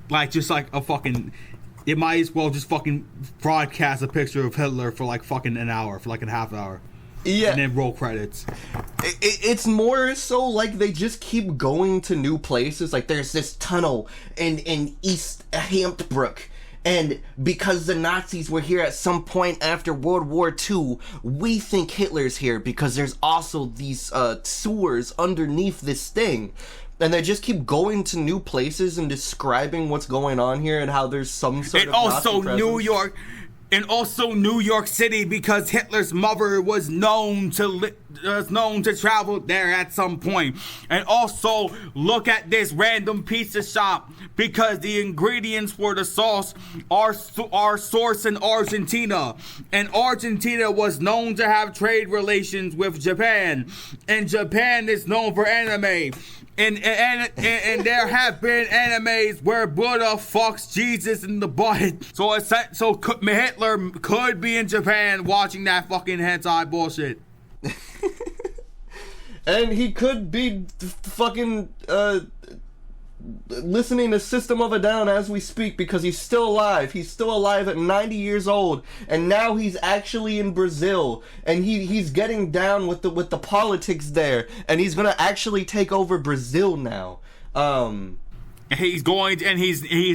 Like, just like a fucking... It might as well just fucking broadcast a picture of Hitler for like fucking an hour, for like a half hour. Yeah. And then roll credits. It's more so like they just keep going to new places. Like there's this tunnel in East Hampbrook. And because the Nazis were here at some point after World War II, we think Hitler's here because there's also these sewers underneath this thing. And they just keep going to new places and describing what's going on here and how there's some sort of Nazi presence. And also New York City, because Hitler's mother was known to travel there at some point. And also look at this random pizza shop, because the ingredients for the sauce are sourced in Argentina, and Argentina was known to have trade relations with Japan, and Japan is known for anime. And there have been animes where Buddha fucks Jesus in the butt. So Hitler could be in Japan watching that fucking hentai bullshit. And he could be fucking listening to System of a Down as we speak, because he's still alive. He's still alive at 90 years old, and now he's actually in Brazil, and he's getting down with the politics there, and he's gonna actually take over Brazil now. He's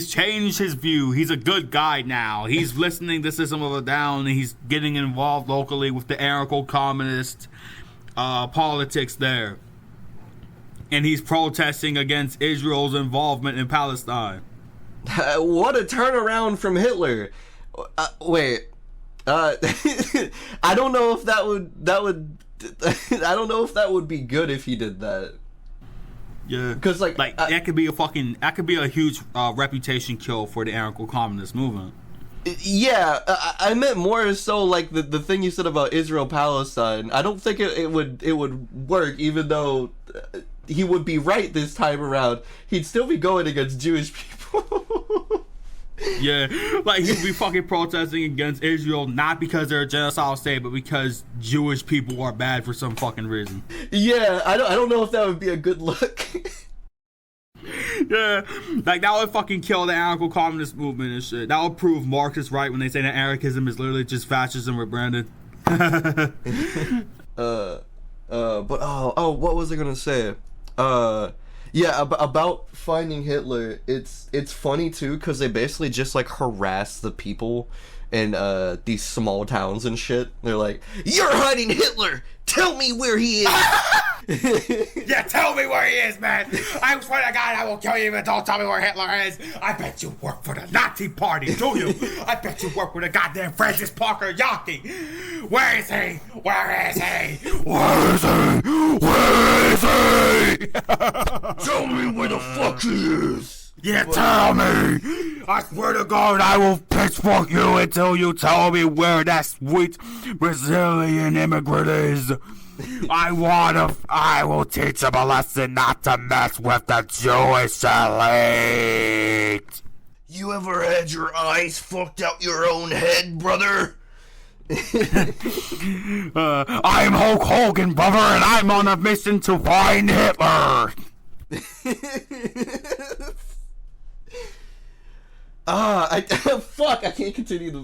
changed his view. He's a good guy now. He's listening to System of a Down, and he's getting involved locally with the anarcho-communist politics there. And he's protesting against Israel's involvement in Palestine. What a turnaround from Hitler. Wait. I don't know if that would I don't know if that would be good if he did that. Yeah, because like that could be a huge reputation kill for the anarcho-communist movement. Yeah, I meant more so like the thing you said about Israel Palestine. I don't think it would work, even though he would be right this time around. He'd still be going against Jewish people. Yeah, like he'd be fucking protesting against Israel, not because they're a genocidal state, but because Jewish people are bad for some fucking reason. Yeah, I don't know if that would be a good look. Yeah, like that would fucking kill the anarcho-communist movement and shit. That would prove Marx is right when they say that anarchism is literally just fascism rebranded. But what was I gonna say? Yeah, about finding Hitler. It's funny too because they basically just like harass the people in these small towns and shit. They're like, "You're hiding Hitler. Tell me where he is." Yeah, tell me where he is, man. I swear to God, I will kill you if you don't tell me where Hitler is. I bet you work for the Nazi Party, do you? I bet you work with a goddamn Francis Parker Yankee. Where is he? Where is he? Where is he? Where is he? Tell me where the fuck he is. Yeah, tell me. I swear to God, I will pitchfork you until you tell me where that sweet Brazilian immigrant is. I will teach him a lesson not to mess with the Jewish elite. You ever had your eyes fucked out your own head, brother? I'm Hulk Hogan, brother, and I'm on a mission to find Hitler. Fuck, I can't continue the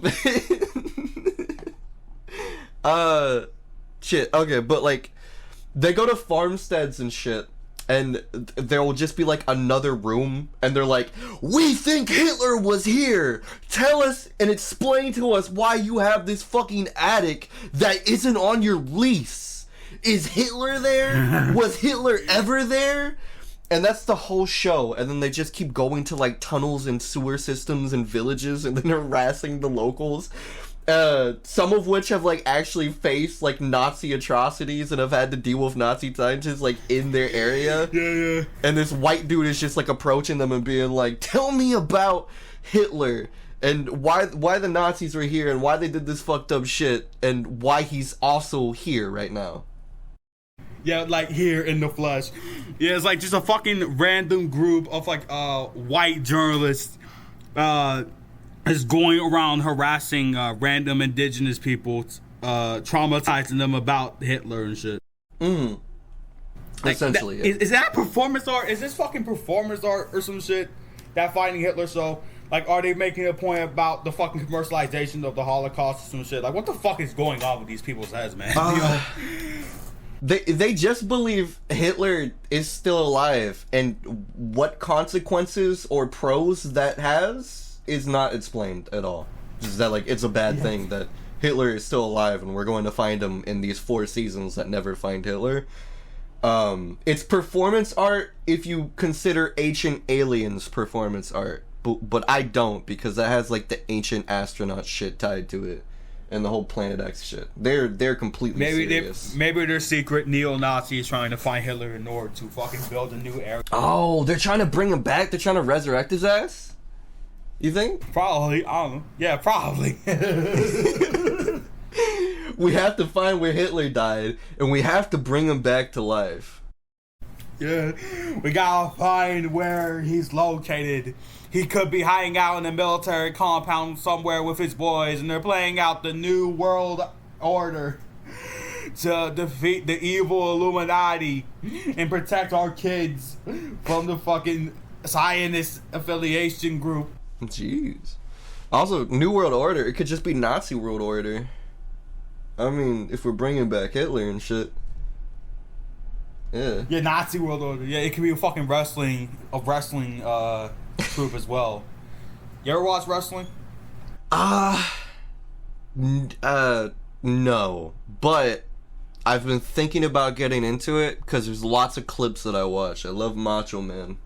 bit. Shit, okay, but like, they go to farmsteads and shit, and there will just be like another room, and they're like, "We think Hitler was here. Tell us and explain to us why you have this fucking attic that isn't on your lease. Is Hitler there? Was Hitler ever there?" And that's the whole show, and then they just keep going to like tunnels and sewer systems and villages, and then harassing the locals. Some of which have like actually faced like Nazi atrocities and have had to deal with Nazi scientists like in their area. Yeah. And this white dude is just like approaching them and being like, "Tell me about Hitler and why the Nazis were here and why they did this fucked up shit and why he's also here right now." Yeah, like here in the flesh. Yeah, it's like just a fucking random group of like white journalists is going around harassing random indigenous people, traumatizing them about Hitler and shit. Like, essentially, yeah. Is that performance art? Is this fucking performance art or some shit? That Finding Hitler show? Like, are they making a point about the fucking commercialization of the Holocaust or some shit? Like, what the fuck is going on with these people's heads, man? They just believe Hitler is still alive, and what consequences or pros that has is not explained at all. Just that like it's a bad thing that Hitler is still alive and we're going to find him in these 4 seasons that never find Hitler. It's performance art if you consider Ancient Aliens performance art, but I don't, because that has like the ancient astronaut shit tied to it and the whole Planet X shit. They're completely serious. Maybe they're secret neo-Nazis trying to find Hitler in order to fucking build a new area. Oh, they're trying to bring him back? They're trying to resurrect his ass? You think? Probably. I don't know. Yeah, probably. We have to find where Hitler died, and we have to bring him back to life. Yeah, we gotta find where he's located. He could be hiding out in a military compound somewhere with his boys, and they're playing out the New World Order to defeat the evil Illuminati and protect our kids from the fucking Zionist affiliation group. Jeez. Also, New World Order, it could just be Nazi World Order. I mean, if we're bringing back Hitler and shit. Yeah. Yeah, Nazi World Order. Yeah, it could be a fucking wrestling troupe as well. You ever watch wrestling? No. But I've been thinking about getting into it because there's lots of clips that I watch. I love Macho Man.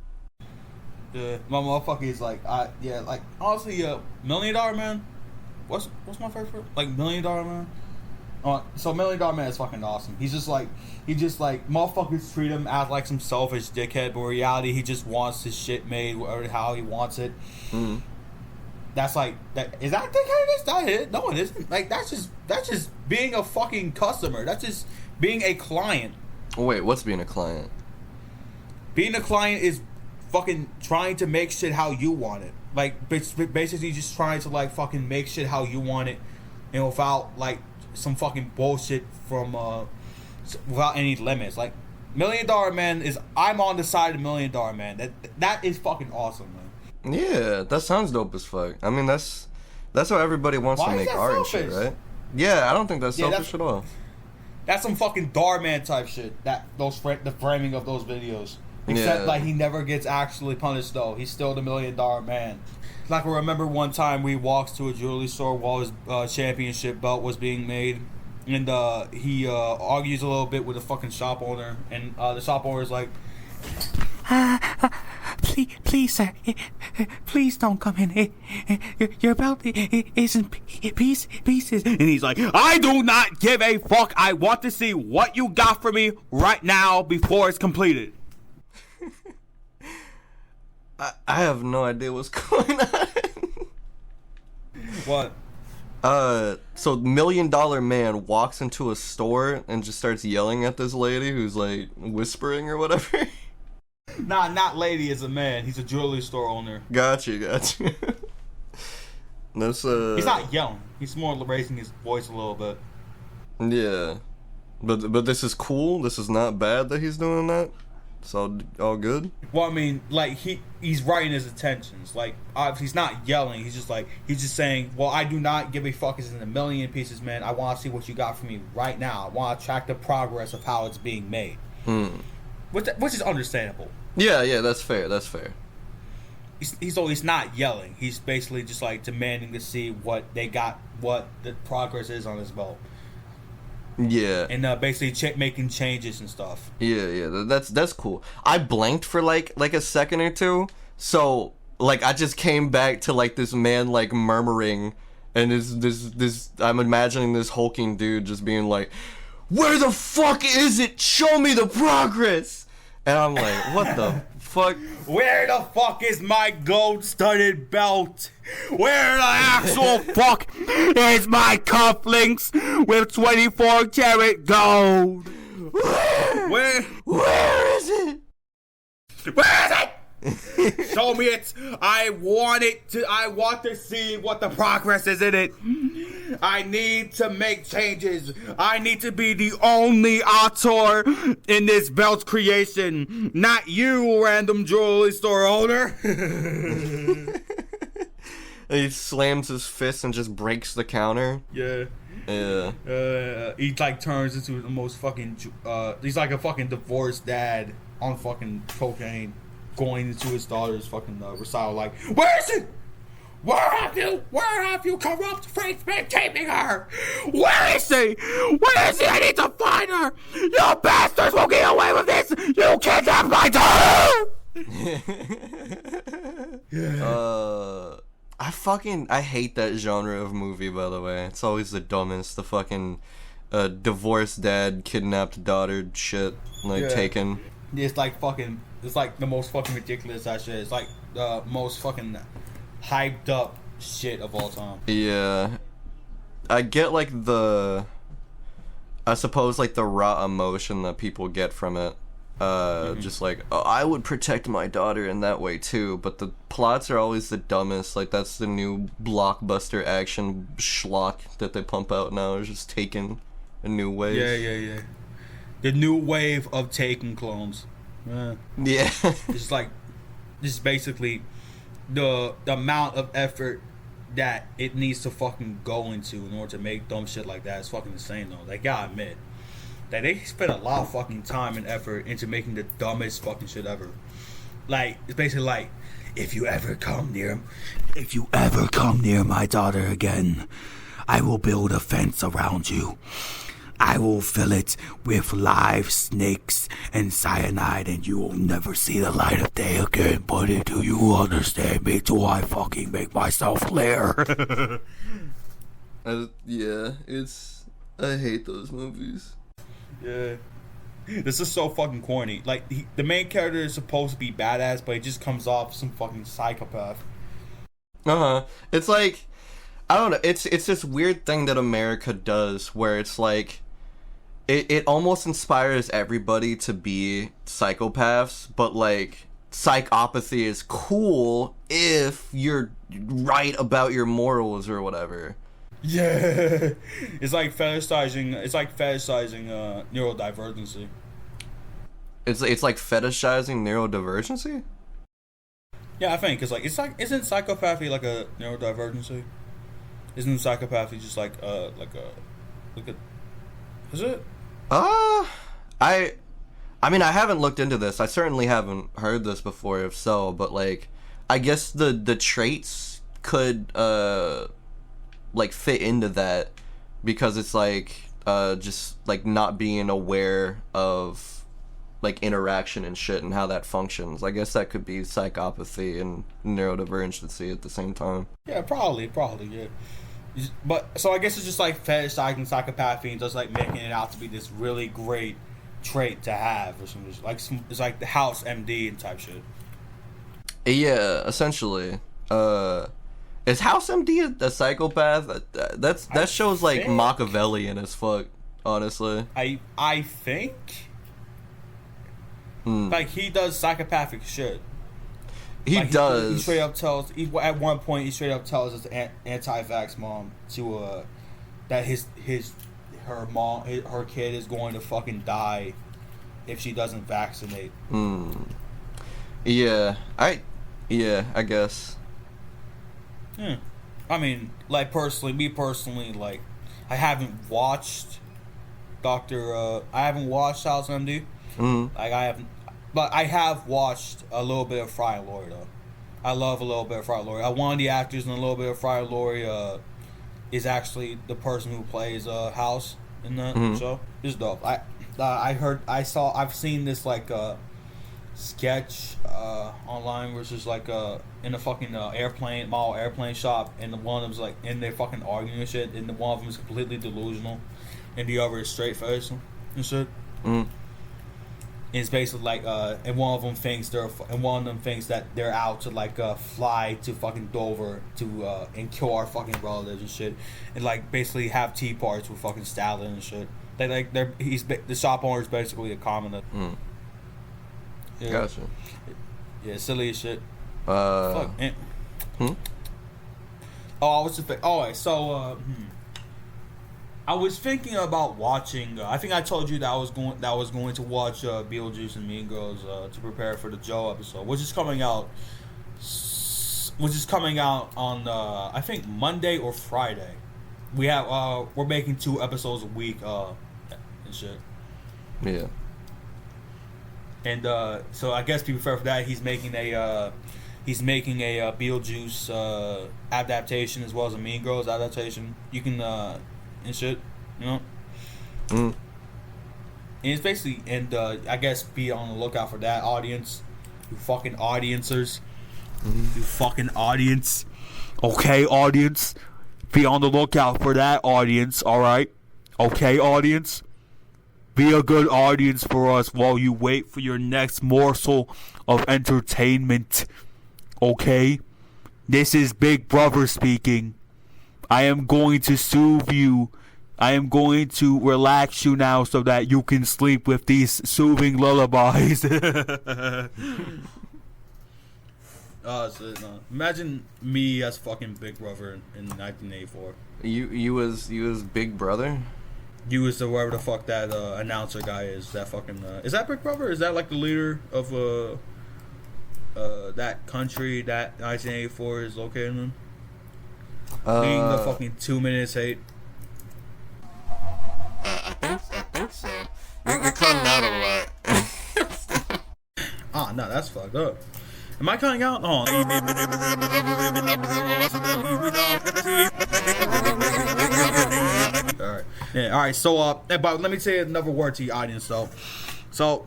Yeah, my motherfucker is like, honestly, $1 Million Man. What's my favorite? Like $1 Million Man. So Million Dollar Man is fucking awesome. He just like motherfuckers treat him as like some selfish dickhead, but in reality he just wants his shit made whatever how he wants it. Mm-hmm. That's like that. Is that dickhead? Is that it? No, it isn't. Like that's just being a fucking customer. That's just being a client. Wait, what's being a client? Being a client is fucking trying to make shit how you want it. Like basically just trying to like fucking make shit how you want it, and without like some fucking bullshit from without any limits. Like Million Dollar Man is. I'm on the side of Million Dollar Man. That is fucking awesome, man. Yeah, that sounds dope as fuck. I mean, that's how everybody wants to make art and shit, right? Yeah, I don't think that's selfish at all. That's some fucking Darman type shit. The framing of those videos. Except like he never gets actually punished though. He's still the $1 Million Man. Like I remember one time we walked to a jewelry store while his championship belt was being made, and he argues a little bit with the fucking shop owner, and the shop owner is like, please, sir, please don't come in. Your belt is in pieces. And he's like, I do not give a fuck. I want to see what you got for me right now before it's completed. I have no idea what's going on. What? So $1 Million Man walks into a store and just starts yelling at this lady who's like whispering or whatever. Nah, not lady, is a man. He's a jewelry store owner. Gotcha. That's He's not yelling. He's more raising his voice a little bit. Yeah, but this is cool. This is not bad that he's doing that. It's all good. Well, I mean, like he's writing his intentions. Like he's not yelling. He's just saying, well, I do not give a fuck. It's in a million pieces, man. I want to see what you got for me right now. I want to track the progress of how it's being made. Which is understandable. Yeah, that's fair. He's not yelling. He's basically just like demanding to see what they got, what the progress is on his belt. Yeah, and basically making changes and stuff. Yeah, that's cool. I blanked for like a second or two, so like I just came back to like this man like murmuring, and this I'm imagining this hulking dude just being like, "Where the fuck is it? Show me the progress." And I'm like, what the fuck? Where the fuck is my gold-studded belt? Where the actual fuck is my cufflinks with 24 karat gold? Where is it? Where is it? Show me it. I want to see what the progress is in it. I need to make changes. I need to be the only author in this belt's creation, not you, random jewelry store owner. He slams his fist and just breaks the counter. Yeah. He like turns into the most fucking he's like a fucking divorced dad on fucking cocaine, going into his daughter's fucking recital like, where is it? Where have you corrupt faith been keeping her? Where is she? Where is she? I need to find her. You bastards won't get away with this. You kidnapped my daughter. I hate that genre of movie, by the way. It's always the dumbest. The fucking divorced dad, kidnapped daughter shit, taken. It's like the most fucking ridiculous that shit. It's like the most fucking hyped up shit of all time. Yeah. I get like I suppose like the raw emotion that people get from it. Just like, oh, I would protect my daughter in that way too, but the plots are always the dumbest. Like that's the new blockbuster action schlock that they pump out now, is just taken a new way. Yeah. The new wave of Taken clones. Yeah. It's basically the amount of effort that it needs to fucking go into in order to make dumb shit like that is fucking insane though. They gotta admit that they spend a lot of fucking time and effort into making the dumbest fucking shit ever. Like, it's basically like, if you ever come near my daughter again, I will build a fence around you. I will fill it with live snakes and cyanide, and you will never see the light of day again. But do you understand me? Do I fucking make myself clear? Yeah, it's... I hate those movies. Yeah. This is so fucking corny. Like, the main character is supposed to be badass, but he just comes off some fucking psychopath. It's like, I don't know. It's this weird thing that America does where it's like, it almost inspires everybody to be psychopaths, but like, psychopathy is cool if you're right about your morals or whatever. Yeah. It's like fetishizing neurodivergency. It's like fetishizing neurodivergency? Yeah, I think it's like isn't psychopathy like a neurodivergency? Isn't psychopathy just like a is it? I mean, I haven't looked into this. I certainly haven't heard this before, if so, but like, I guess the traits could like fit into that, because it's like just like not being aware of like interaction and shit and how that functions. I guess that could be psychopathy and neurodivergency at the same time. Yeah, probably, yeah. But so I guess it's just like fetishizing psychopathy and just like making it out to be this really great trait to have or something. Like it's like the House MD and type shit. Yeah, essentially. Is House MD a psychopath? That show's like Machiavellian as fuck, honestly. I think like he does psychopathic shit. He does. He straight up tells. At one point, he straight up tells his anti-vax mom to that her kid is going to fucking die if she doesn't vaccinate. Yeah, I guess. I mean, like me personally, like I haven't watched I haven't watched House MD. Like I haven't. But I have watched a little bit of Friar Lori, though. I love a little bit of Friar Lori. One of the actors in a little bit of Friar Lori is actually the person who plays House in the show. It's dope. I've seen this like sketch online, which is like in a fucking model airplane shop, and the one of them's like in there fucking arguing and shit, and the one of them is completely delusional, and the other is straight faced and shit. It's basically like, and one of them thinks that they're out to like fly to fucking Dover to and kill our fucking relatives and shit, and like basically have tea parties with fucking Stalin and shit. The shop owner is basically a communist. Yeah. Gotcha. Yeah, silly as shit. Fuck. Oh, I was just I was thinking about watching. I think I told you that I was going to watch Beetlejuice and Mean Girls to prepare for the Joe episode, which is coming out on I think Monday or Friday. We're making 2 episodes a week and shit. Yeah. And so I guess to prepare for that, he's making a Beetlejuice adaptation as well as a Mean Girls adaptation. You can and shit, you know. And it's basically, and I guess be on the lookout for that, audience. You fucking audiencers. You fucking audience. Okay, audience. Be on the lookout for that, audience. All right. Okay, audience. Be a good audience for us while you wait for your next morsel of entertainment. Okay? This is Big Brother speaking. I am going to soothe you. I am going to relax you now so that you can sleep with these soothing lullabies. Imagine me as fucking Big Brother in 1984. You was Big Brother? You was whoever the fuck that announcer guy is. That fucking is that Big Brother? Is that like the leader of that country that 1984 is located in? Leading the fucking 2 minutes hate. I think so. You're cutting out a lot. Oh no, that's fucked up. Am I cutting out? Oh. Alright. Yeah, alright, so but let me say another word to the audience though. So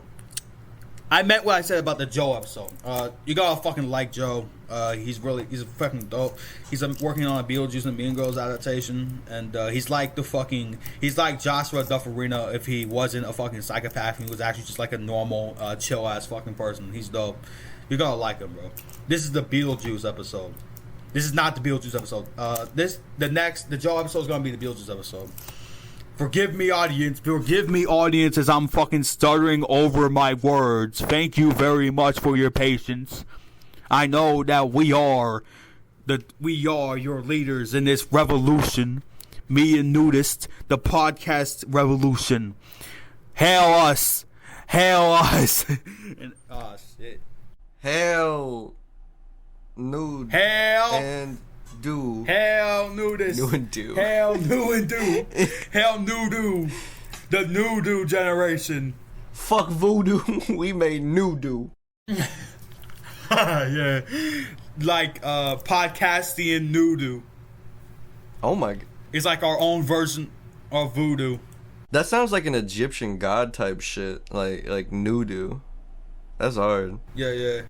I meant what I said about the Joe episode. You gotta fucking like Joe. He's a fucking dope. He's working on a Beetlejuice and Mean Girls adaptation, and he's like Joshua Dufferino if he wasn't a fucking psychopath. He was actually just like a normal, chill ass fucking person. He's dope. You gotta like him, bro. This is the Beetlejuice episode. This is not the Beetlejuice episode. The Joe episode is gonna be the Beetlejuice episode. Forgive me, audience. Forgive me, audience, as I'm fucking stuttering over my words. Thank you very much for your patience. I know that we are your leaders in this revolution. Me and Newdist, the podcast revolution. Hail us. Hail us. Oh, shit. Hail. Nude. Hail. And do. Hail Newdist. New and do. Hail new and do. Hail new do. The new do generation. Fuck voodoo. We made new do. Yeah. Like podcastian new do. Oh my. It's like our own version of voodoo. That sounds like an Egyptian god type shit. Like nudu. That's hard. Yeah, yeah.